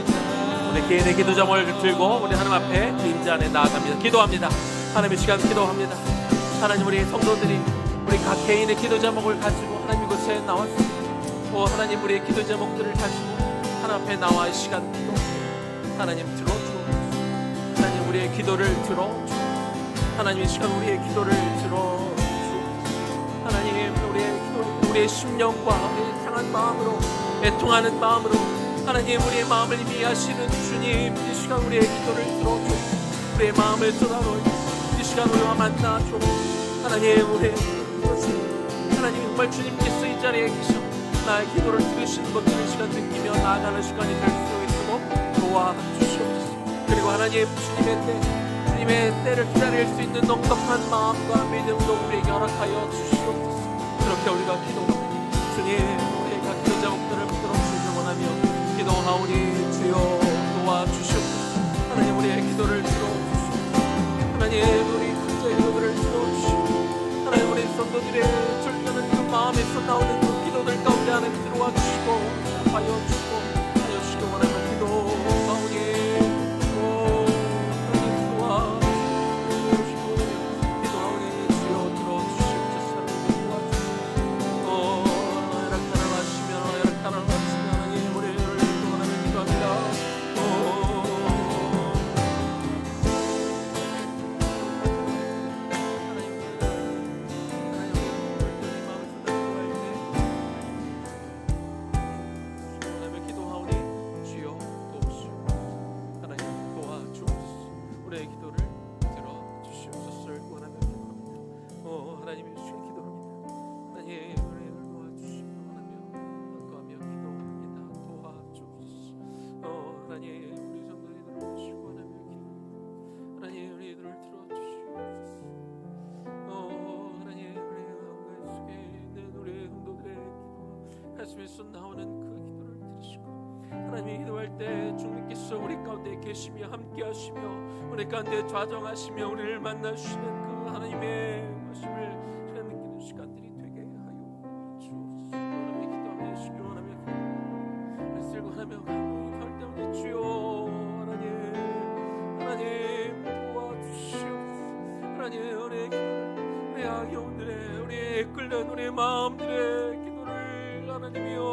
[SPEAKER 1] 우리 개인의 기도 제목을 들고 우리 하나님 앞에 임재 안에 나아갑니다. 기도합니다. 하나님의 시간 기도합니다. 하나님 우리 성도들이 우리 각 개인의 기도 제목을 가지고 하나님 이곳에 나왔습니다. 하나님 우리의 기도 제목들을 가지고 하나님 앞에 나와 시간 기도 하나님 들어주옵소서. 하나님 우리의 기도를 들어주옵소서. 하나님 이 시간 우리의 기도를 들어주옵소서. 하나님 우리의 심령과 우리의 상한 마음으로 애통하는 마음으로 하나님 우리의 마음을 이해하시는 주님 이 시간 우리의 기도를 들어주옵소서. 우리의 마음을 쏟아놓으시고 이 시간 우리와 만나주옵소서. 하나님 우리의 하나님 정말 주님께서 이 자리에 계셔 나의 기도를 들으시는 것들을 시간 느끼며 나아가는 시간이 될 수 있도록 도와주시옵소서. 그리고 하나님 주님의 때를 기다릴 수 있는 넉넉한 마음과 믿음도 우리에게 허락하여 주시옵소서. 그렇게 우리가 기도합니다. 주님 우리가 기도 제목들을 들어주시길 원하며 기도하오니 주여 도와주시옵소서. 하나님 우리의 기도를 들어주시옵소서. 하나님 우리 각자의 기도들을 들어주시옵소서. 하나님 우리 성도들의 절단한 그 마음에서 나오는 그 기도들 가운데 하나님 들어와 주시고 하여 주시기 원하는 기도 가오니 하나님 도와주시고 기도하오니 주여 들어주시옵소서. 열악하나 마시며 하나님 우리를 기도하며 기도합니다. 가슴에서 나오는 그 기도를 들으시고 하나님이 기도할 때 주님께서 우리 가운데 계시며 함께 하시며 우리 가운데 좌정하시며 우리를 만나주시는 그 하나님의 말씀을 제가 느끼는 시간들이 되게 하여 주옵소서. 하나님의 기도하며 주시기 원하며 쓸고 하며 갈 때마다 주여 하나님 도와주시옵소서. 하나님 우리의 기도를 우리 영혼들의 우리의 끌는 우리의 마음들의 기도를 하나님이여